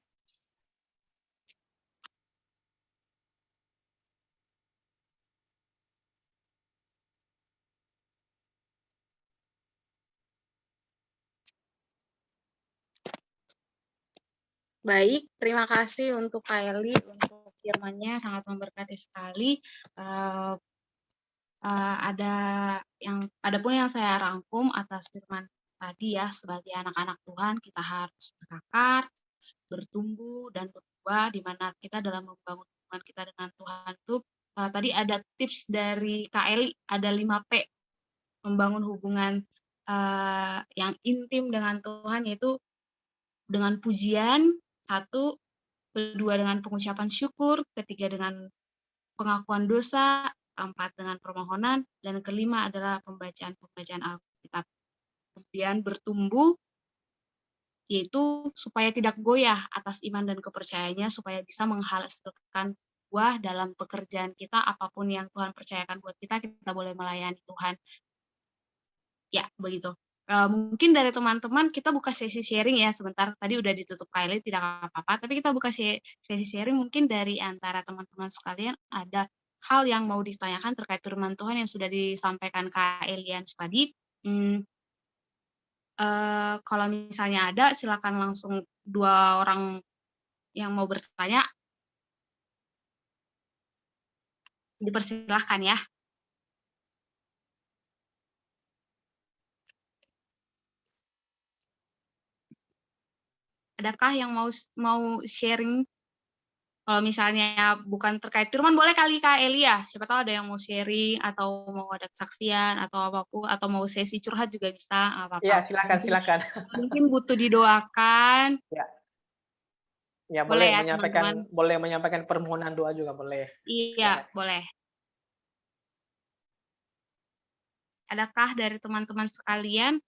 Baik, terima kasih untuk Kak Eli untuk firman-Nya, sangat memberkati sekali. Adapun yang saya rangkum atas firman tadi ya, sebagai anak-anak Tuhan kita harus berakar, bertumbuh dan berbuah, di mana kita dalam membangun hubungan kita dengan Tuhan itu tadi ada tips dari Kak Eli, ada 5P membangun hubungan yang intim dengan Tuhan, yaitu dengan pujian, 1, kedua dengan pengucapan syukur, ketiga dengan pengakuan dosa, 4 dengan permohonan, dan kelima adalah pembacaan Alkitab. Kemudian bertumbuh, yaitu supaya tidak goyah atas iman dan kepercayaannya, supaya bisa menghasilkan buah dalam pekerjaan kita, apapun yang Tuhan percayakan buat kita boleh melayani Tuhan. Ya, begitu. Mungkin dari teman-teman kita buka sesi sharing ya sebentar. Tadi udah ditutup Kylie, tidak apa-apa. Tapi kita buka sesi sharing, mungkin dari antara teman-teman sekalian ada hal yang mau ditanyakan terkait firman Tuhan yang sudah disampaikan Kak Elian tadi. Kalau misalnya ada, silakan langsung 2 orang yang mau bertanya. Dipersilahkan ya. Adakah yang mau sharing? Kalau misalnya bukan terkait firman, boleh kali Kak Eli ya. Siapa tahu ada yang mau sharing atau mau ada kesaksian atau apapun, atau mau sesi curhat juga bisa, nggak apa-apa. Iya, silakan. Mungkin butuh didoakan. Ya, Boleh ya teman-teman. boleh menyampaikan permohonan doa juga boleh. Iya, boleh. Adakah dari teman-teman sekalian?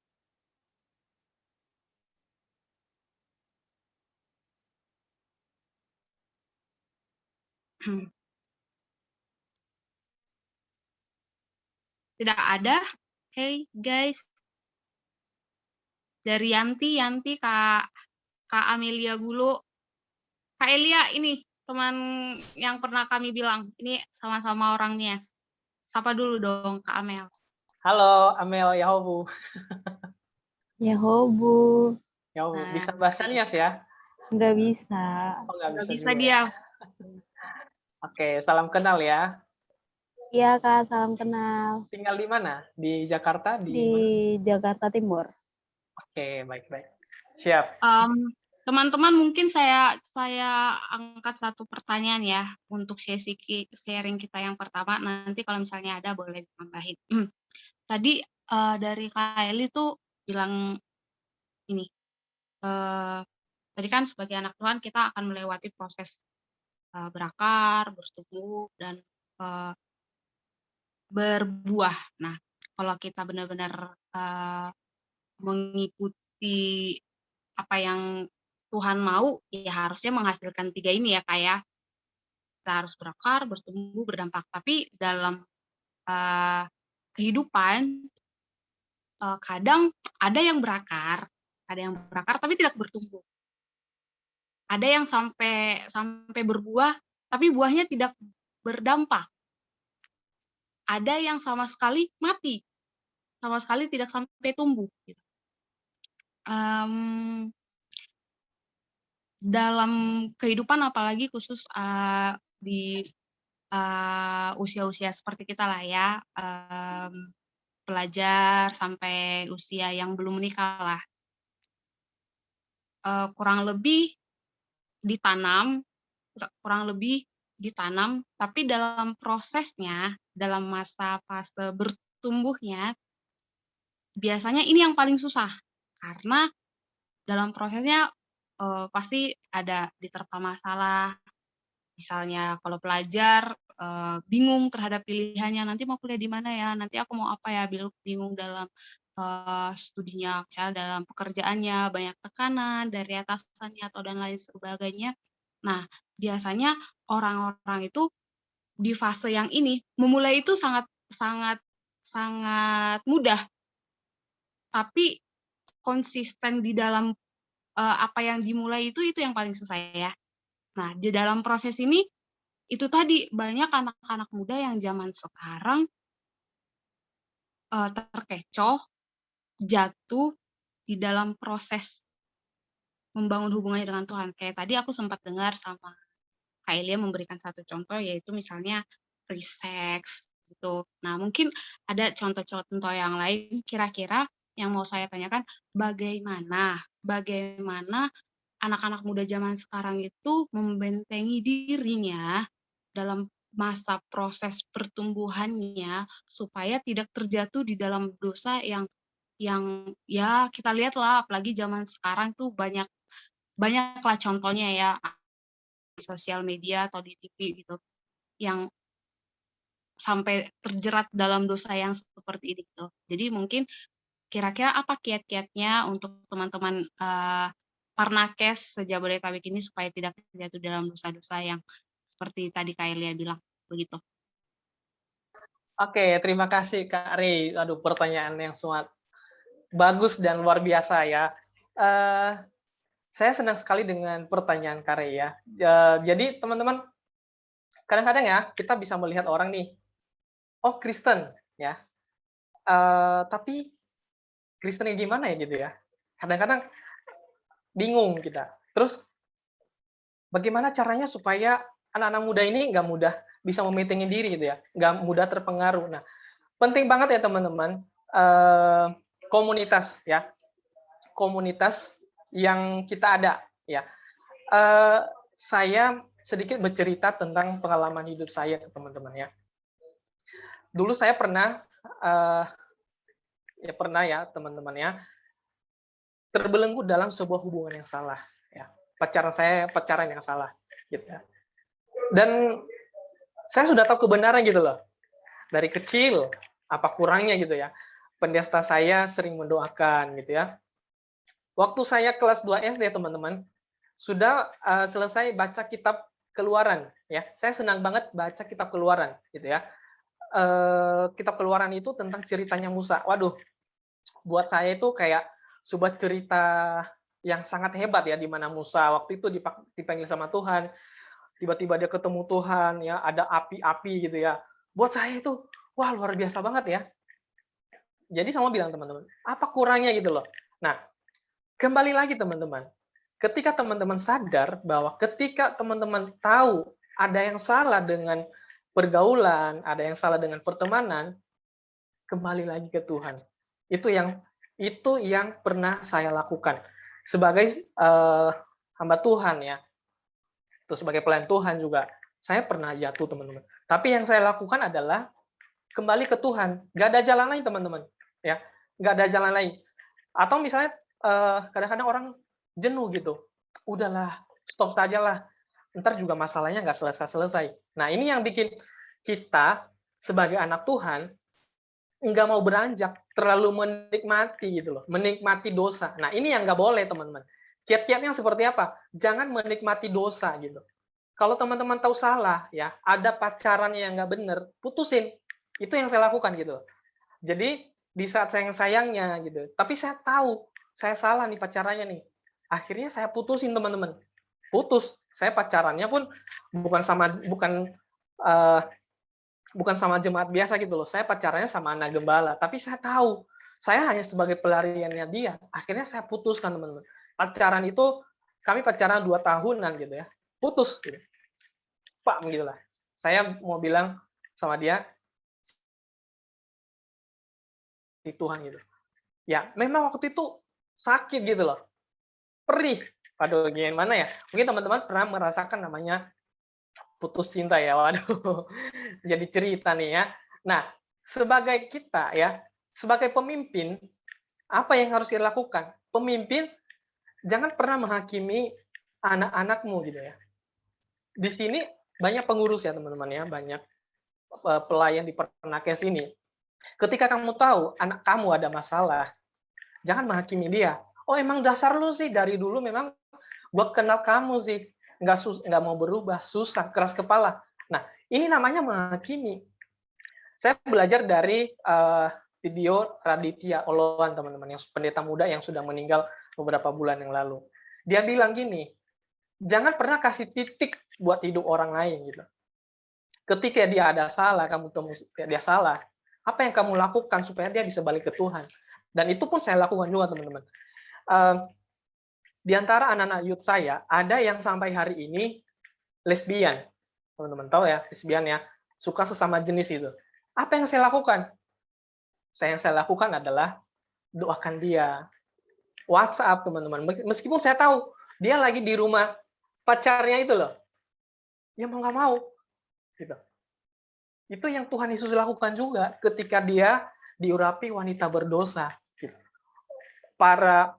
Tidak ada. Hey guys. Dari Yanti, Kak Amelia Gulo. Kak Elia ini teman yang pernah kami bilang, ini sama-sama orangnya. Sapa dulu dong Kak Amel. Halo Amel, Yahobu. Yahobu. Yahobu, bisa bahasa Nias ya? Nggak bisa. Oh, nggak bisa juga. dia. Oke, salam kenal ya. Iya Kak, salam kenal. Tinggal di mana? Di Jakarta? Di Jakarta Timur. Oke, baik-baik. Siap. Teman-teman, mungkin saya angkat satu pertanyaan ya untuk sesi sharing kita yang pertama. Nanti kalau misalnya ada boleh ditambahin. Tadi dari Kak Eli tuh bilang ini, tadi kan sebagai anak Tuhan kita akan melewati proses berakar, bertumbuh, dan berbuah. Nah, kalau kita benar-benar mengikuti apa yang Tuhan mau, ya harusnya menghasilkan 3 ini ya, Kak, ya. Kita harus berakar, bertumbuh, berdampak. Tapi dalam, kehidupan, kadang ada yang berakar tapi tidak bertumbuh. Ada yang sampai berbuah, tapi buahnya tidak berdampak. Ada yang sama sekali mati, sama sekali tidak sampai tumbuh, gitu. Dalam kehidupan apalagi khusus, di, usia-usia seperti kita lah ya, pelajar sampai usia yang belum menikah lah, kurang lebih ditanam, tapi dalam prosesnya, dalam masa fase bertumbuhnya, biasanya ini yang paling susah. Karena dalam prosesnya, pasti ada diterpa masalah, misalnya kalau pelajar, bingung terhadap pilihannya, nanti mau kuliah di mana ya, nanti aku mau apa ya, bingung dalam, studinya, misalnya dalam pekerjaannya, banyak tekanan dari atasannya atau dan lain sebagainya. Nah, biasanya orang-orang itu di fase yang ini, memulai itu sangat sangat sangat mudah, tapi konsisten di dalam, apa yang dimulai itu yang paling susah ya. Nah, di dalam proses ini, itu tadi, banyak anak-anak muda yang zaman sekarang, terkecoh, jatuh di dalam proses membangun hubungannya dengan Tuhan. Kayak tadi aku sempat dengar sama Kak Elia memberikan satu contoh, yaitu misalnya free sex, gitu. Nah, mungkin ada contoh-contoh yang lain, kira-kira yang mau saya tanyakan, bagaimana anak-anak muda zaman sekarang itu membentengi dirinya dalam masa proses pertumbuhannya, supaya tidak terjatuh di dalam dosa yang ya kita lihatlah, apalagi zaman sekarang tuh banyaklah contohnya ya, di sosial media atau di TV gitu, yang sampai terjerat dalam dosa yang seperti ini gitu. Jadi mungkin kira-kira apa kiat-kiatnya untuk teman-teman, Parnakes se-Jabodetabek ini supaya tidak jatuh dalam dosa-dosa yang seperti tadi Kak Elia bilang, begitu. Oke, terima kasih Kak Rey. Aduh, pertanyaan yang sangat bagus dan luar biasa ya. Saya senang sekali dengan pertanyaan Kak Rey ya. Jadi teman-teman, kadang-kadang ya kita bisa melihat orang nih, oh Kristen ya, tapi Kristennya gimana ya gitu ya. Kadang-kadang bingung kita. Terus bagaimana caranya supaya anak-anak muda ini nggak mudah bisa mementingin diri gitu ya, nggak mudah terpengaruh. Nah, penting banget ya teman-teman, komunitas ya, komunitas yang kita ada ya. Saya sedikit bercerita tentang pengalaman hidup saya ke teman-teman ya. Dulu saya pernah ya teman-teman ya, terbelenggu dalam sebuah hubungan yang salah ya. Pacaran yang salah gitu ya. Dan saya sudah tahu kebenaran gitu loh. Dari kecil apa kurangnya gitu ya. Pendeta saya sering mendoakan gitu ya. Waktu saya kelas 2 SD teman-teman, sudah selesai baca kitab Keluaran ya. Saya senang banget baca kitab Keluaran gitu ya. Kitab Keluaran itu tentang ceritanya Musa. Waduh, buat saya itu kayak sebuah cerita yang sangat hebat ya, di mana Musa waktu itu dipanggil sama Tuhan, tiba-tiba dia ketemu Tuhan ya, ada api-api gitu ya. Buat saya itu wah luar biasa banget ya. Jadi sama bilang teman-teman, apa kurangnya gitu loh. Nah, kembali lagi teman-teman. Ketika teman-teman sadar bahwa ketika teman-teman tahu ada yang salah dengan pergaulan, ada yang salah dengan pertemanan, kembali lagi ke Tuhan. Itu yang pernah saya lakukan sebagai hamba Tuhan ya. Terus sebagai pelayan Tuhan juga saya pernah jatuh teman-teman. Tapi yang saya lakukan adalah kembali ke Tuhan. Gak ada jalan lain teman-teman. Ya, gak ada jalan lain. Atau misalnya kadang-kadang orang jenuh gitu. Udahlah, stop sajalah. Ntar juga masalahnya nggak selesai-selesai. Nah, ini yang bikin kita sebagai anak Tuhan nggak mau beranjak, terlalu menikmati gitu loh, menikmati dosa. Nah, ini yang nggak boleh teman-teman. Kiat-kiatnya seperti apa? Jangan menikmati dosa gitu. Kalau teman-teman tahu salah, ya, ada pacaran yang nggak bener, putusin. Itu yang saya lakukan gitu. Jadi di saat sayang-sayangnya gitu, tapi saya tahu saya salah nih pacarannya nih. Akhirnya saya putusin teman-teman. Putus. Saya pacarannya pun bukan sama bukan sama jemaat biasa gitu loh. Saya pacarannya sama anak gembala, tapi saya tahu saya hanya sebagai pelariannya dia. Akhirnya saya putuskan teman-teman. Pacaran itu kami pacaran 2 tahunan gitu ya. Putus gitu. Pak begitulah. Saya mau bilang sama dia di Tuhan gitu. Ya, memang waktu itu sakit gitu loh. Perih. Waduh, gimana ya? Mungkin teman-teman pernah merasakan namanya putus cinta ya. Waduh. Jadi cerita nih ya. Nah, sebagai kita ya, sebagai pemimpin, apa yang harus kita lakukan? Pemimpin jangan pernah menghakimi anak-anakmu gitu ya. Di sini banyak pengurus ya teman-teman ya, banyak pelayan di Pernakes ini. Ketika kamu tahu anak kamu ada masalah, jangan menghakimi dia. Oh emang dasar lu sih dari dulu memang gua kenal kamu sih nggak mau berubah, susah, keras kepala. Nah ini namanya menghakimi. Saya belajar dari video Raditya Oloan teman-teman, yang pendeta muda yang sudah meninggal beberapa bulan yang lalu. Dia bilang gini, jangan pernah kasih titik buat hidup orang lain gitu. Ketika dia ada salah, kamu temu dia salah, apa yang kamu lakukan supaya dia bisa balik ke Tuhan? Dan itu pun saya lakukan juga teman-teman. Di antara anak-anak youth saya, ada yang sampai hari ini lesbian. Teman-teman tahu ya, lesbian ya, suka sesama jenis itu. Apa yang saya lakukan? Yang saya lakukan adalah doakan dia. WhatsApp teman-teman. Meskipun saya tahu dia lagi di rumah pacarnya itu loh. Ya mau nggak mau. Gitu. Itu yang Tuhan Yesus lakukan juga ketika dia diurapi wanita berdosa. Gitu. Para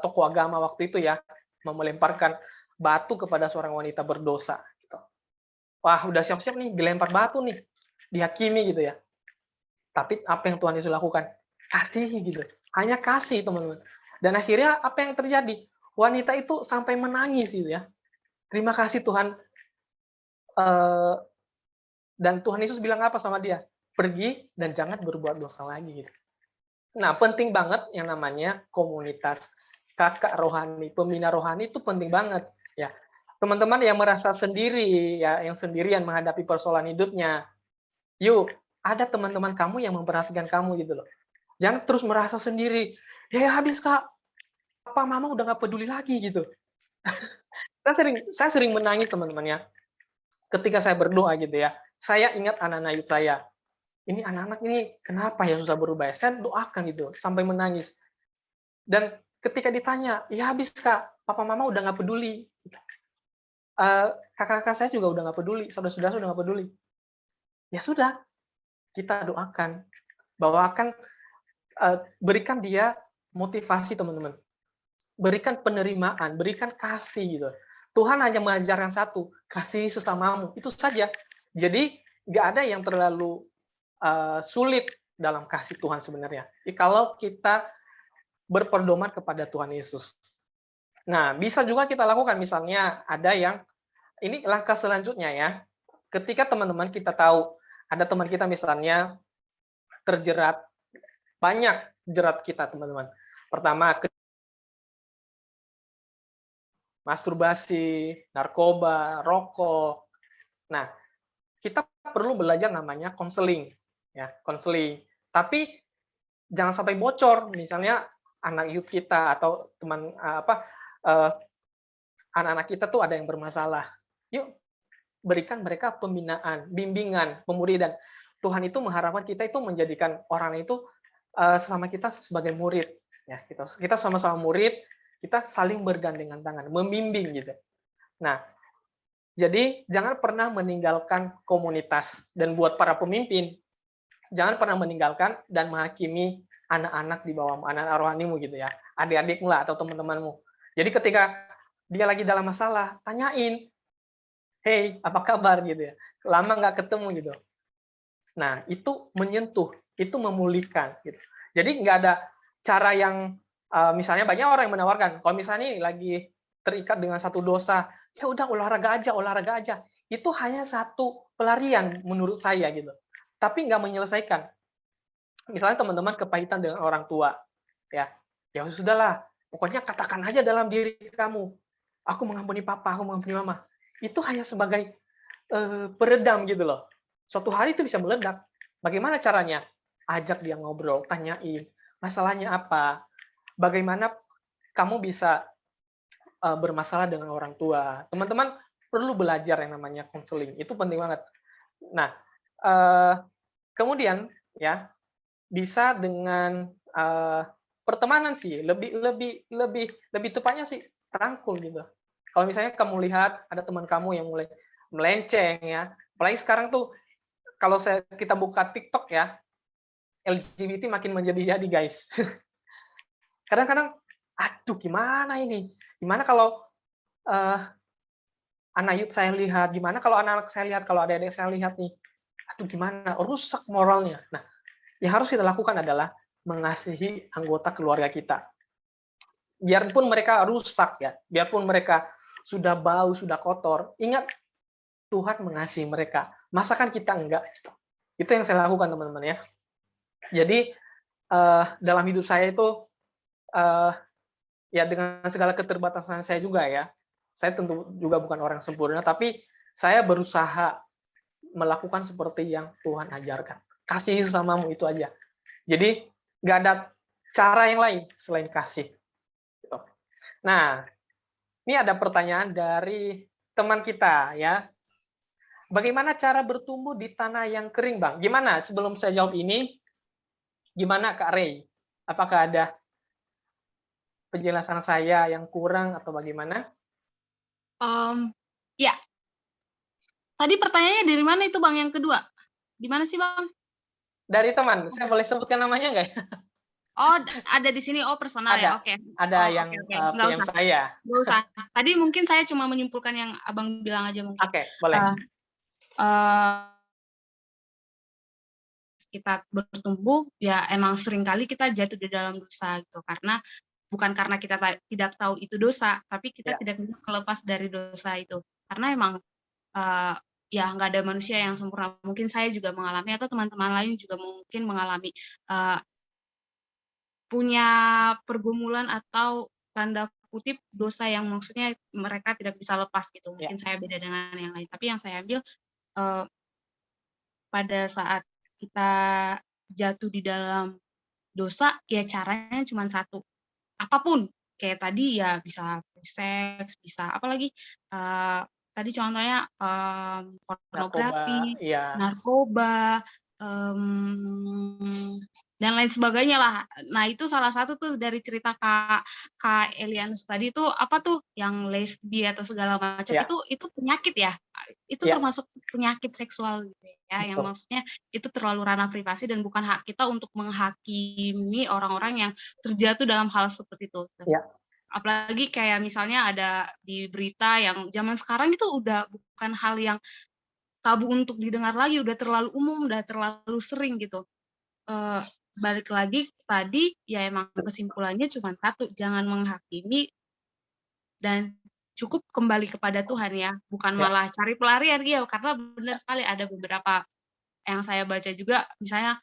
tokoh agama waktu itu ya melemparkan batu kepada seorang wanita berdosa. Gitu. Wah udah siap-siap nih dilempar batu nih, dihakimi gitu ya. Tapi apa yang Tuhan Yesus lakukan? Kasih gitu. Hanya kasih teman-teman. Dan akhirnya apa yang terjadi? Wanita itu sampai menangis gitu ya. Terima kasih Tuhan. Dan Tuhan Yesus bilang apa sama dia? Pergi dan jangan berbuat dosa lagi. Gitu. Nah, penting banget yang namanya komunitas kakak rohani, pembina rohani itu penting banget. Ya, teman-teman yang merasa sendiri, ya, yang sendirian menghadapi persoalan hidupnya, yuk, ada teman-teman kamu yang memperhatikan kamu gitu loh. Jangan terus merasa sendiri. Ya habis kak, papa mama udah nggak peduli lagi gitu. Saya sering menangis teman-teman ya. Ketika saya berdoa gitu ya, saya ingat anak-anak youth saya. Ini anak-anak ini kenapa ya susah berubah? Saya doakan gitu sampai menangis. Dan ketika ditanya, ya habis kak, papa mama udah nggak peduli. Kakak-kakak saya juga udah nggak peduli, saudara-saudara udah nggak peduli. Ya sudah, kita doakan, bawakan, berikan dia motivasi teman-teman, berikan penerimaan, berikan kasih gitu. Tuhan hanya mengajarkan satu, kasih sesamamu, itu saja. Jadi nggak ada yang terlalu sulit dalam kasih Tuhan sebenarnya. Kalau kita berpedoman kepada Tuhan Yesus. Nah, bisa juga kita lakukan misalnya ada yang ini langkah selanjutnya ya. Ketika teman-teman kita tahu ada teman kita misalnya terjerat banyak jerat kita teman-teman. Pertama masturbasi, narkoba, rokok. Nah, kita perlu belajar namanya konseling, ya, konseling. Tapi jangan sampai bocor, misalnya anak youth kita atau teman anak-anak kita tuh ada yang bermasalah. Yuk berikan mereka pembinaan, bimbingan, pemuridan. Tuhan itu mengharapkan kita itu menjadikan orang itu sesama kita sebagai murid. Ya, kita sama-sama murid, kita saling bergandengan tangan, membimbing gitu. Nah, jadi jangan pernah meninggalkan komunitas. Dan buat para pemimpin, jangan pernah meninggalkan dan menghakimi anak-anak di bawah anak-anak rohanimu gitu ya, adik-adikmu lah atau teman-temanmu. Jadi ketika dia lagi dalam masalah, tanyain, hey, apa kabar gitu ya, lama nggak ketemu gitu. Nah, itu menyentuh, itu memulihkan gitu. Jadi nggak ada cara yang misalnya banyak orang yang menawarkan, kalau misalnya nih lagi terikat dengan satu dosa, ya udah olahraga aja. Itu hanya satu pelarian menurut saya gitu. Tapi nggak menyelesaikan. Misalnya teman-teman kepahitan dengan orang tua, ya sudahlah, pokoknya katakan aja dalam diri kamu, aku mengampuni papa, aku mengampuni mama. Itu hanya sebagai peredam gitu loh. Suatu hari itu bisa meledak. Bagaimana caranya? Ajak dia ngobrol, tanyain masalahnya apa, bagaimana kamu bisa bermasalah dengan orang tua. Teman-teman perlu belajar yang namanya konseling, itu penting banget. Nah, kemudian ya bisa dengan pertemanan sih, lebih tepatnya sih rangkul gitu. Kalau misalnya kamu lihat ada teman kamu yang mulai melenceng ya, apalagi sekarang tuh kalau kita buka TikTok ya, LGBT makin menjadi-jadi guys. Kadang-kadang, aduh gimana ini? Gimana kalau anak youth saya lihat, gimana kalau anak-anak saya lihat, kalau adik-adik saya lihat nih, aduh gimana, rusak moralnya. Nah, yang harus kita lakukan adalah mengasihi anggota keluarga kita. Biarpun mereka rusak ya, biarpun mereka sudah bau, sudah kotor, ingat Tuhan mengasihi mereka. Masakan kita enggak? Itu yang saya lakukan teman-teman ya. Jadi dalam hidup saya itu ya dengan segala keterbatasan saya juga ya, saya tentu juga bukan orang sempurna, tapi saya berusaha melakukan seperti yang Tuhan ajarkan. Kasih sesamamu itu aja. Jadi nggak ada cara yang lain selain kasih. Nah, ini ada pertanyaan dari teman kita ya. Bagaimana cara bertumbuh di tanah yang kering, Bang? Gimana sebelum saya jawab ini? Gimana Kak Ray? Apakah ada penjelasan saya yang kurang atau bagaimana? Ya. Tadi pertanyaannya dari mana itu Bang yang kedua? Di mana sih Bang? Dari teman. Saya boleh sebutkan namanya nggak ya? Oh, ada di sini. Oh, personal ya. Oke. Ada yang Nggak PM usah. saya. Nggak usah. Tadi mungkin saya cuma menyimpulkan yang Abang bilang aja mungkin. Oke, boleh. Kita bertumbuh, ya emang seringkali kita jatuh di dalam dosa gitu. Karena bukan karena kita tidak tahu itu dosa, tapi kita tidak bisa lepas dari dosa itu. Karena emang ya nggak ada manusia yang sempurna. Mungkin saya juga mengalami atau teman-teman lain juga mungkin mengalami punya pergumulan atau tanda kutip dosa yang maksudnya mereka tidak bisa lepas gitu. Mungkin saya beda dengan yang lain. Tapi yang saya ambil pada saat kita jatuh di dalam dosa, ya caranya cuma satu. Apapun. Kayak tadi ya bisa seks, bisa apalagi tadi contohnya pornografi, narkoba, dan lain sebagainya lah. Nah itu salah satu tuh dari cerita Kak Elianus tadi tuh apa tuh yang lesbi atau segala macam itu penyakit ya, itu termasuk penyakit seksual gitu ya, yang maksudnya itu terlalu ranah privasi dan bukan hak kita untuk menghakimi orang-orang yang terjatuh dalam hal seperti itu. Apalagi kayak misalnya ada di berita yang zaman sekarang itu udah bukan hal yang tabu untuk didengar lagi, udah terlalu umum, udah terlalu sering gitu. Balik lagi tadi, ya emang kesimpulannya cuma satu, jangan menghakimi dan cukup kembali kepada Tuhan ya, bukan malah cari pelarian, iya, karena benar sekali ada beberapa yang saya baca juga, misalnya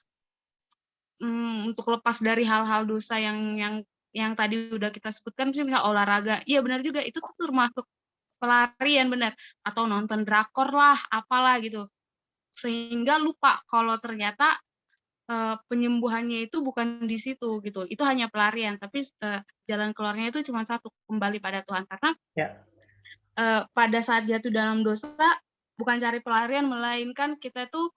untuk lepas dari hal-hal dosa yang tadi udah kita sebutkan, misalnya olahraga, iya benar juga, itu tuh termasuk pelarian benar, atau nonton drakor lah, apalah gitu, sehingga lupa kalau ternyata penyembuhannya itu bukan di situ gitu, itu hanya pelarian, tapi jalan keluarnya itu cuma satu, kembali pada Tuhan, karena pada saat jatuh dalam dosa bukan cari pelarian, melainkan kita tuh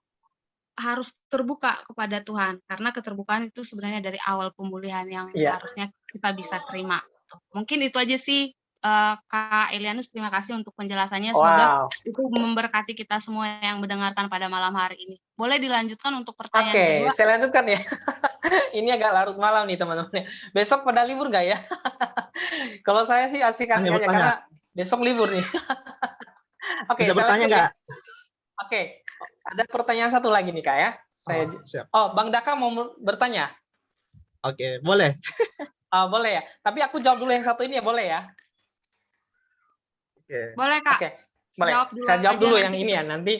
harus terbuka kepada Tuhan, karena keterbukaan itu sebenarnya dari awal pemulihan yang harusnya kita bisa terima. Mungkin itu aja sih Kak Elianus, terima kasih untuk penjelasannya, semoga itu memberkati kita semua yang mendengarkan pada malam hari ini. Boleh dilanjutkan untuk pertanyaan kedua? Oke, saya lanjutkan ya. Ini agak larut malam nih teman-teman. Besok pada libur nggak ya? Kalau saya sih asik-asik aja karena besok libur nih. Oke, bisa bertanya nggak? Oke, ada pertanyaan satu lagi nih Kak ya. Siap. Bang Daka mau bertanya? Oke, boleh. Boleh ya. Tapi aku jawab dulu yang satu ini ya, boleh ya? Oke. Boleh, Kak. Oke, boleh. Jawab dulu Saya jawab aja dulu nanti. yang ini ya. Nanti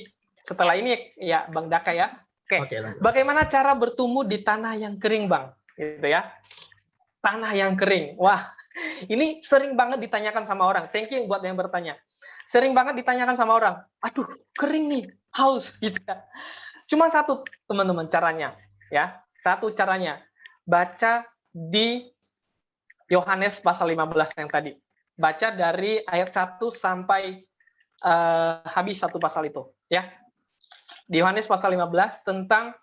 setelah ini ya, Bang Daka ya. Oke. Oke, lanjut. Bagaimana cara bertumbuh di tanah yang kering, Bang? Gitu ya. Tanah yang kering. Wah, ini sering banget ditanyakan sama orang. Thank you buat yang bertanya. Sering banget ditanyakan sama orang. Aduh, kering nih, haus gitu ya. Cuma satu, teman-teman, caranya. Ya, satu caranya. Baca di Yohanes pasal 15 yang tadi. Baca dari ayat 1 sampai habis satu pasal itu. Ya. Di Yohanes pasal 15 tentang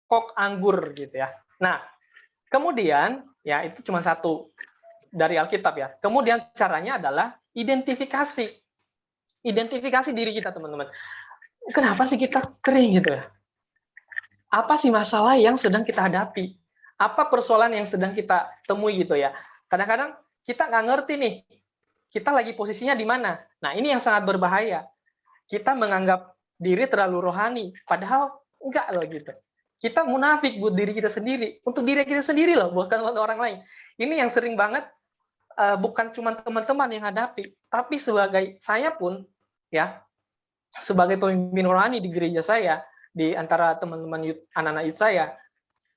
kok anggur gitu ya. Nah, kemudian ya itu cuma satu dari Alkitab ya. Kemudian caranya adalah identifikasi. Identifikasi diri kita, teman-teman. Kenapa sih kita kering gitu ya? Apa sih masalah yang sedang kita hadapi? Apa persoalan yang sedang kita temui gitu ya? Kadang-kadang kita nggak ngerti nih, kita lagi posisinya di mana. Nah, ini yang sangat berbahaya. Kita menganggap diri terlalu rohani, padahal enggak loh gitu. Kita munafik buat diri kita sendiri, untuk diri kita sendiri loh, bukan untuk orang lain. Ini yang sering banget, bukan cuma teman-teman yang hadapi, tapi sebagai saya pun, ya, sebagai pemimpin rohani di gereja saya, di antara teman-teman anak-anak youth saya,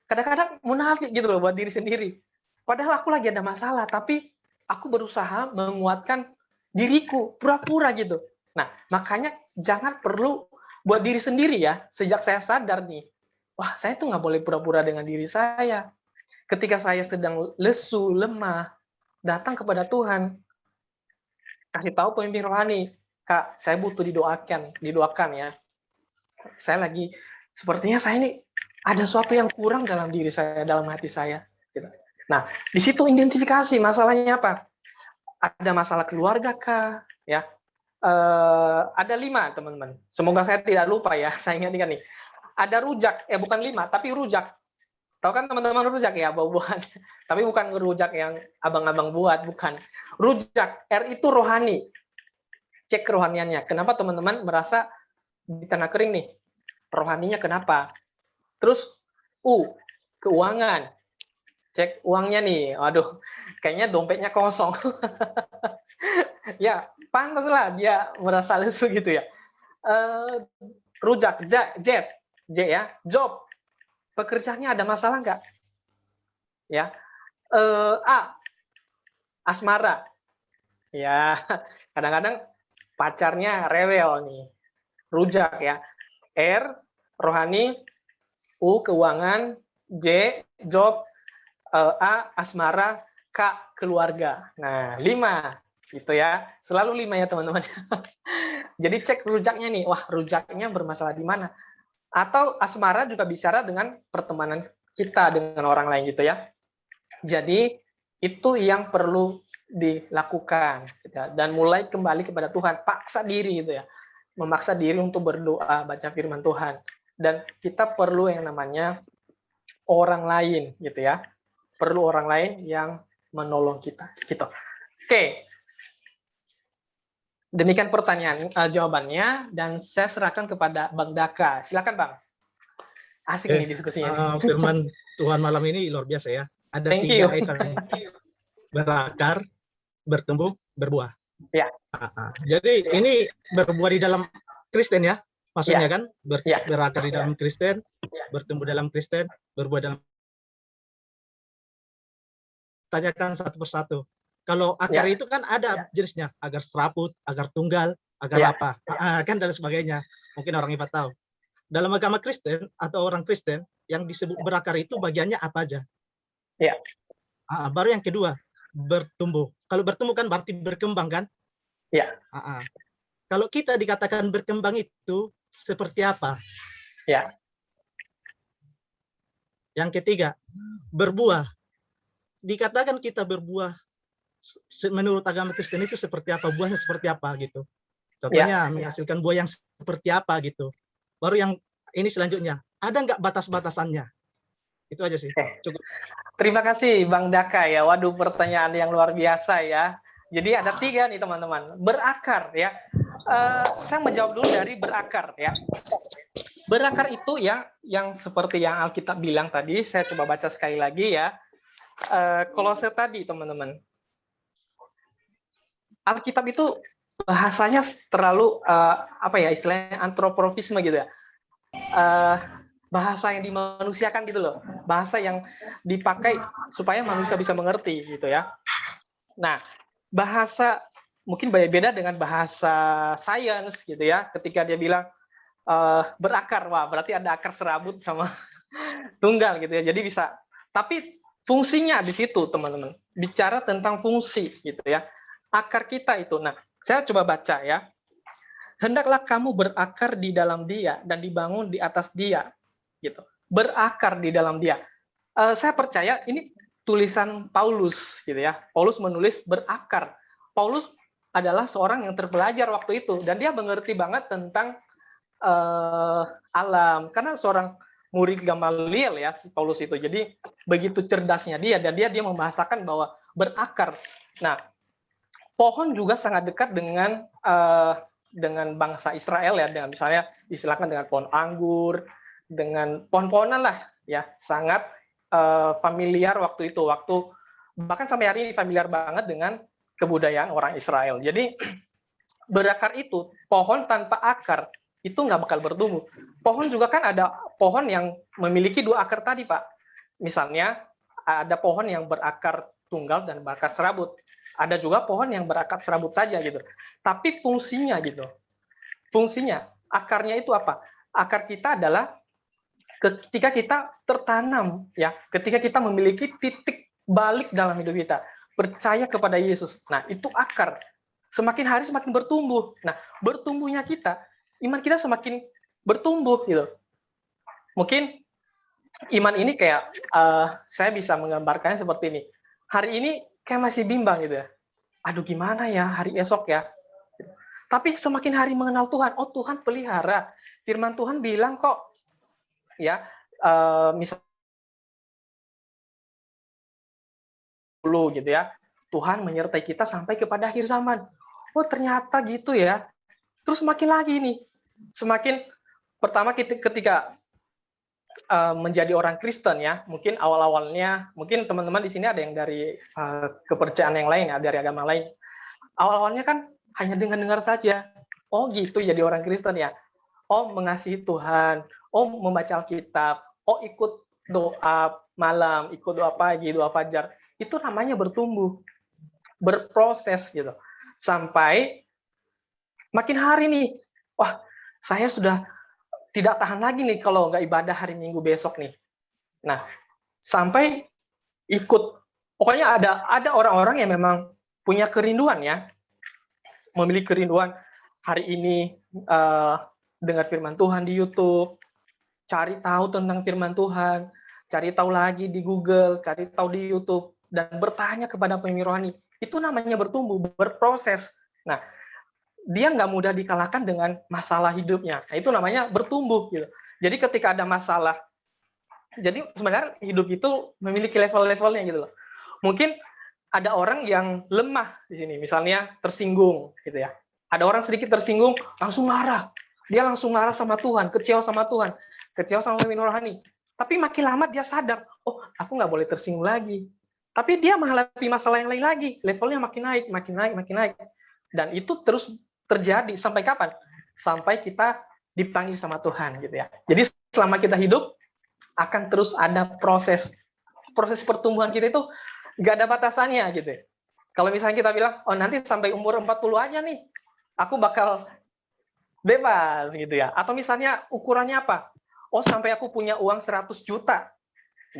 kadang-kadang munafik gitu loh buat diri sendiri. Padahal aku lagi ada masalah, tapi aku berusaha menguatkan diriku, pura-pura gitu. Nah, makanya jangan perlu buat diri sendiri ya. Sejak saya sadar nih, wah saya tuh nggak boleh pura-pura dengan diri saya. Ketika saya sedang lesu, lemah, datang kepada Tuhan, kasih tahu pemimpin rohani, Kak, saya butuh didoakan ya. Saya lagi, sepertinya saya ini ada sesuatu yang kurang dalam diri saya, dalam hati saya. Nah, di situ identifikasi masalahnya apa? Ada masalah keluarga kah? Ya, ada 5 teman-teman. Semoga saya tidak lupa ya. Saya ingat nih. Ada rujak, bukan 5, tapi rujak. Tahu kan teman-teman rujak ya, buah-buahan. Tapi bukan rujak yang abang-abang buat, bukan. Rujak, R itu rohani. Cek kerohaniannya. Kenapa teman-teman merasa di tanah kering nih? Rohaninya kenapa? Terus U, keuangan. Cek uangnya nih. Waduh, kayaknya dompetnya kosong. Ya, pantaslah dia merasa lesu gitu ya. Rujak, J ya, job. Pekerjaannya ada masalah nggak? Ya. A, asmara. Ya, kadang-kadang pacarnya rewel nih. Rujak ya. R, rohani. U, keuangan. J, job. A, asmara. K, keluarga. Nah, 5. Gitu ya. Selalu 5 ya, teman-teman. Jadi cek rujaknya nih. Wah, rujaknya bermasalah di mana? Atau asmara juga bicara dengan pertemanan kita dengan orang lain gitu ya. Jadi itu yang perlu dilakukan dan mulai kembali kepada Tuhan, paksa diri gitu ya, memaksa diri untuk berdoa, baca firman Tuhan, dan kita perlu yang namanya orang lain gitu ya, perlu orang lain yang menolong kita gitu. Oke, demikian pertanyaan jawabannya, dan saya serahkan kepada Bang Daka. Silakan Bang. Asik nih diskusinya. Firman Tuhan malam ini luar biasa ya. Ada 3 item. Berakar, bertumbuh, berbuah. Ya. Jadi ini berbuah di dalam Kristen ya, maksudnya kan berakar di dalam Kristen, bertumbuh dalam Kristen, berbuah dalam. Tanyakan satu persatu. Kalau akar itu kan ada jenisnya, agar seraput, agar tunggal, agar apa, kan dan sebagainya. Mungkin orang IPA tahu. Dalam agama Kristen atau orang Kristen yang disebut berakar itu bagiannya apa aja? Ya. Baru yang kedua, bertumbuh. Kalau bertumbuh kan berarti berkembang kan? Ya. Kalau kita dikatakan berkembang itu seperti apa? Ya. Yang ketiga, berbuah. Dikatakan kita berbuah menurut agama Kristen itu seperti apa? Buahnya seperti apa gitu? Contohnya menghasilkan buah yang seperti apa gitu. Baru yang ini selanjutnya, ada nggak batas-batasannya? Itu aja sih. Cukup. Terima kasih Bang Daka ya. Waduh, pertanyaan yang luar biasa ya. Jadi ada 3 nih teman-teman. Berakar ya. Saya menjawab dulu dari berakar ya. Berakar itu ya, yang seperti yang Alkitab bilang tadi, saya coba baca sekali lagi ya. Kolose tadi, teman-teman. Alkitab itu bahasanya terlalu apa ya, istilahnya antropomorfisme gitu ya. Bahasa yang dimanusiakan gitu loh. Bahasa yang dipakai supaya manusia bisa mengerti gitu ya. Nah, bahasa mungkin beda dengan bahasa sains gitu ya. Ketika dia bilang berakar, wah berarti ada akar serabut sama tunggal gitu ya. Jadi bisa, tapi fungsinya di situ teman-teman. Bicara tentang fungsi gitu ya. Akar kita itu. Nah, saya coba baca ya. Hendaklah kamu berakar di dalam Dia dan dibangun di atas Dia, gitu. Berakar di dalam Dia. Saya percaya ini tulisan Paulus, gitu ya. Paulus menulis berakar. Paulus adalah seorang yang terpelajar waktu itu dan dia mengerti banget tentang alam, karena seorang murid Gamaliel ya si Paulus itu. Jadi begitu cerdasnya dia dan dia membahasakan bahwa berakar. Nah, pohon juga sangat dekat dengan bangsa Israel ya, dengan misalnya istilahkan dengan pohon anggur, dengan pohon-pohonan lah ya, sangat familiar waktu itu, bahkan sampai hari ini familiar banget dengan kebudayaan orang Israel. Jadi berakar itu, pohon tanpa akar itu nggak bakal bertumbuh. Pohon juga kan ada pohon yang memiliki 2 akar tadi, Pak. Misalnya ada pohon yang berakar tunggal dan berakar serabut. Ada juga pohon yang berakar serabut saja gitu. Tapi fungsinya gitu. Fungsinya, akarnya itu apa? Akar kita adalah ketika kita tertanam ya, ketika kita memiliki titik balik dalam hidup kita, percaya kepada Yesus. Nah, itu akar. Semakin hari semakin bertumbuh. Nah, bertumbuhnya kita, iman kita semakin bertumbuh gitu. Mungkin iman ini kayak saya bisa menggambarkannya seperti ini. Hari ini kayak masih bimbang gitu ya. Aduh gimana ya hari esok ya. Tapi semakin hari mengenal Tuhan, oh Tuhan pelihara. Firman Tuhan bilang kok ya, misalnya dulu gitu ya. Tuhan menyertai kita sampai kepada akhir zaman. Oh ternyata gitu ya. Terus makin lagi nih, semakin pertama ketika menjadi orang Kristen ya, mungkin awal-awalnya, mungkin teman-teman di sini ada yang dari kepercayaan yang lain ya, dari agama lain. Awal-awalnya kan hanya dengar-dengar saja. Oh gitu jadi orang Kristen ya. Oh mengasihi Tuhan. Oh membaca Alkitab. Oh ikut doa malam, ikut doa pagi, doa fajar. Itu namanya bertumbuh, berproses gitu. Sampai makin hari nih, wah saya sudah tidak tahan lagi nih kalau nggak ibadah hari Minggu besok nih. Nah, sampai ikut, pokoknya ada orang-orang yang memang punya kerinduan ya, memiliki kerinduan hari ini dengar firman Tuhan di YouTube, cari tahu tentang firman Tuhan, cari tahu lagi di Google, cari tahu di YouTube, dan bertanya kepada pemimpin rohani. Itu namanya bertumbuh, berproses. Nah, dia nggak mudah dikalahkan dengan masalah hidupnya. Nah, itu namanya bertumbuh gitu. Jadi ketika ada masalah, jadi sebenarnya hidup itu memiliki level-levelnya gitu loh. Mungkin ada orang yang lemah di sini, misalnya tersinggung gitu ya. Ada orang sedikit tersinggung, langsung marah. Dia langsung marah sama Tuhan, kecewa sama Tuhan, kecewa sama pemimpin rohani. Tapi makin lama dia sadar, oh aku nggak boleh tersinggung lagi. Tapi dia menghadapi masalah yang lain lagi, levelnya makin naik, makin naik, makin naik. Dan itu terus terjadi sampai kapan? Sampai kita dipanggil sama Tuhan gitu ya. Jadi selama kita hidup akan terus ada proses pertumbuhan kita itu nggak ada batasannya gitu. Kalau misalnya kita bilang, oh nanti sampai umur 40 aja nih, aku bakal bebas gitu ya. Atau misalnya ukurannya apa? Oh sampai aku punya uang 100 juta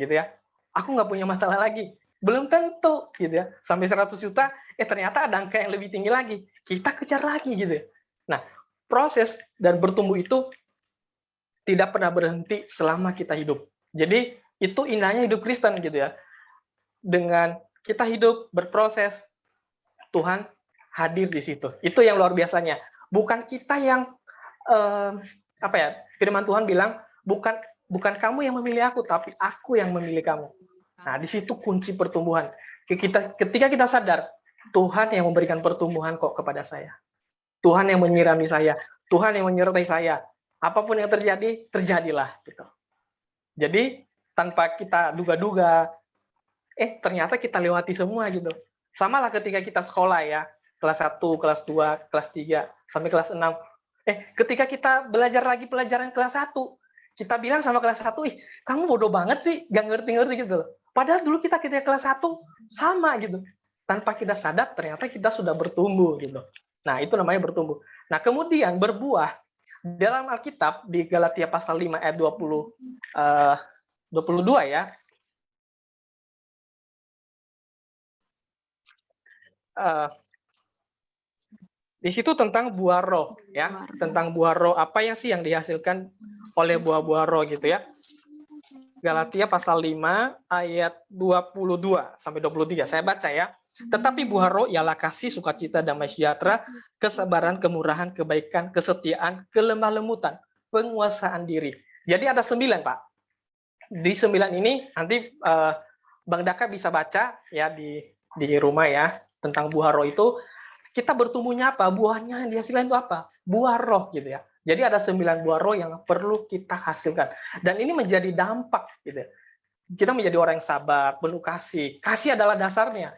gitu ya. Aku nggak punya masalah lagi. Belum tentu gitu ya. Sampai 100 juta, ternyata ada angka yang lebih tinggi lagi. Kita kejar lagi gitu. Nah, proses dan bertumbuh itu tidak pernah berhenti selama kita hidup. Jadi, itu indahnya hidup Kristen gitu ya. Dengan kita hidup, berproses, Tuhan hadir di situ. Itu yang luar biasanya. Bukan kita yang, firman Tuhan bilang, bukan kamu yang memilih aku, tapi aku yang memilih kamu. Nah, di situ kunci pertumbuhan. Ketika kita sadar, Tuhan yang memberikan pertumbuhan kok kepada saya. Tuhan yang menyirami saya. Tuhan yang menyertai saya. apapun yang terjadi, terjadilah gitu. Jadi tanpa kita duga-duga, ternyata kita lewati semua gitu. Sama lah ketika kita sekolah ya, kelas 1, kelas 2, kelas 3, sampai kelas 6. Ketika kita belajar lagi pelajaran kelas 1, kita bilang sama kelas 1, kamu bodoh banget sih, gak ngerti-ngerti gitu loh. Padahal dulu kita ketika kelas 1 sama gitu. Tanpa kita sadar, ternyata kita sudah bertumbuh gitu. Nah, itu namanya bertumbuh. Nah, kemudian berbuah. Dalam Alkitab, di Galatia pasal 5 ayat 22 ya, di situ tentang buah roh ya, tentang buah roh apa yang sih yang dihasilkan oleh buah-buah roh gitu ya. Galatia pasal 5 ayat 22 sampai 23. Saya baca ya. Tetapi buah roh ialah kasih, sukacita, damai sejahtera, kesabaran, kemurahan, kebaikan, kesetiaan, kelemah lembutan, penguasaan diri. Jadi ada 9, Pak. Di 9 ini nanti Bang Daka bisa baca ya di rumah ya tentang buah roh itu. Kita bertumbuhnya apa? Buahnya yang dihasilkan itu apa? Buah roh gitu ya. Jadi ada 9 buah roh yang perlu kita hasilkan. Dan ini menjadi dampak gitu. Kita menjadi orang yang sabar, penuh kasih. Kasih adalah dasarnya.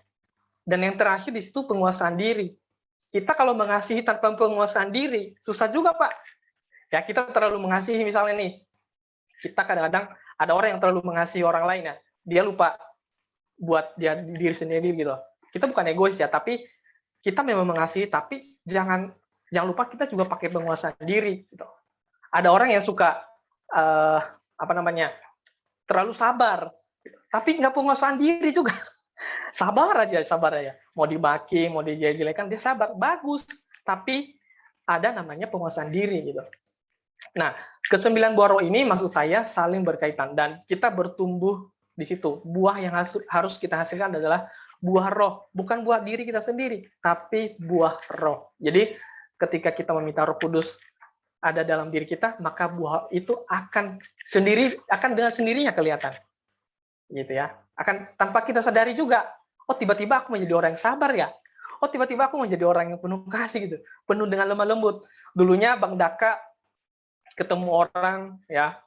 Dan yang terakhir di situ penguasaan diri. Kita kalau mengasihi tanpa penguasaan diri, susah juga, Pak. Ya, kita terlalu mengasihi misalnya nih. Kita kadang-kadang ada orang yang terlalu mengasihi orang lain ya. Dia lupa buat dia diri sendiri gitu. Kita bukan egois ya, tapi kita memang mengasihi, tapi jangan lupa kita juga pakai penguasaan diri gitu. Ada orang yang suka terlalu sabar, tapi nggak penguasaan diri juga. Sabar aja. Mau dimaki, mau dijelek-jelekan, dia sabar, bagus. Tapi ada namanya penguasaan diri gitu. Nah, ke-9 buah roh ini maksud saya saling berkaitan dan kita bertumbuh di situ. Buah yang harus kita hasilkan adalah buah roh, bukan buah diri kita sendiri, tapi buah roh. Jadi ketika kita meminta Roh Kudus ada dalam diri kita, maka buah itu akan dengan sendirinya kelihatan. Gitu ya. Akan tanpa kita sadari juga. Oh, tiba-tiba aku menjadi orang yang sabar ya. Oh, tiba-tiba aku menjadi orang yang penuh kasih gitu, penuh dengan lemah lembut. Dulunya Bang Daka ketemu orang ya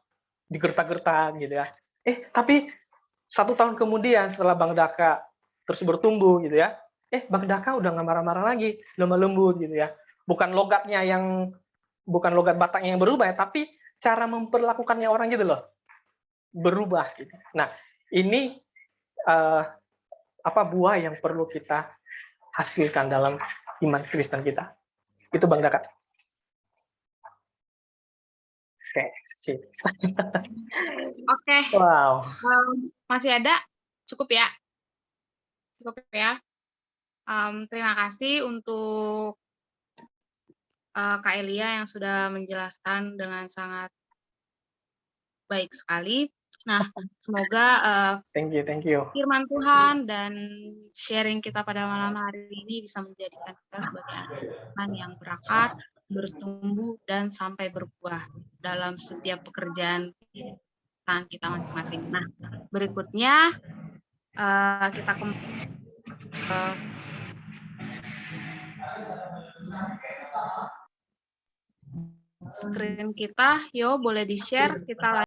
digertak-gertak gitu ya. Tapi 1 tahun kemudian setelah Bang Daka terus bertumbuh gitu ya, Bang Daka udah nggak marah-marah lagi, lemah lembut gitu ya. Bukan logat Bataknya yang berubah ya, tapi cara memperlakukannya orang gitu loh, berubah gitu. Nah, ini buah yang perlu kita hasilkan dalam iman Kristen kita. Itu Bang Daka. Oke, sip. Oke. Wow. Masih ada? Cukup ya? Terima kasih untuk Kak Elia yang sudah menjelaskan dengan sangat baik sekali. Nah, semoga Thank you. firman Tuhan dan sharing kita pada malam hari ini bisa menjadikan kita sebagai anak Tuhan yang berakar, bertumbuh, dan sampai berbuah dalam setiap pekerjaan kita masing-masing. Nah, berikutnya kita screen kita, boleh di-share, kita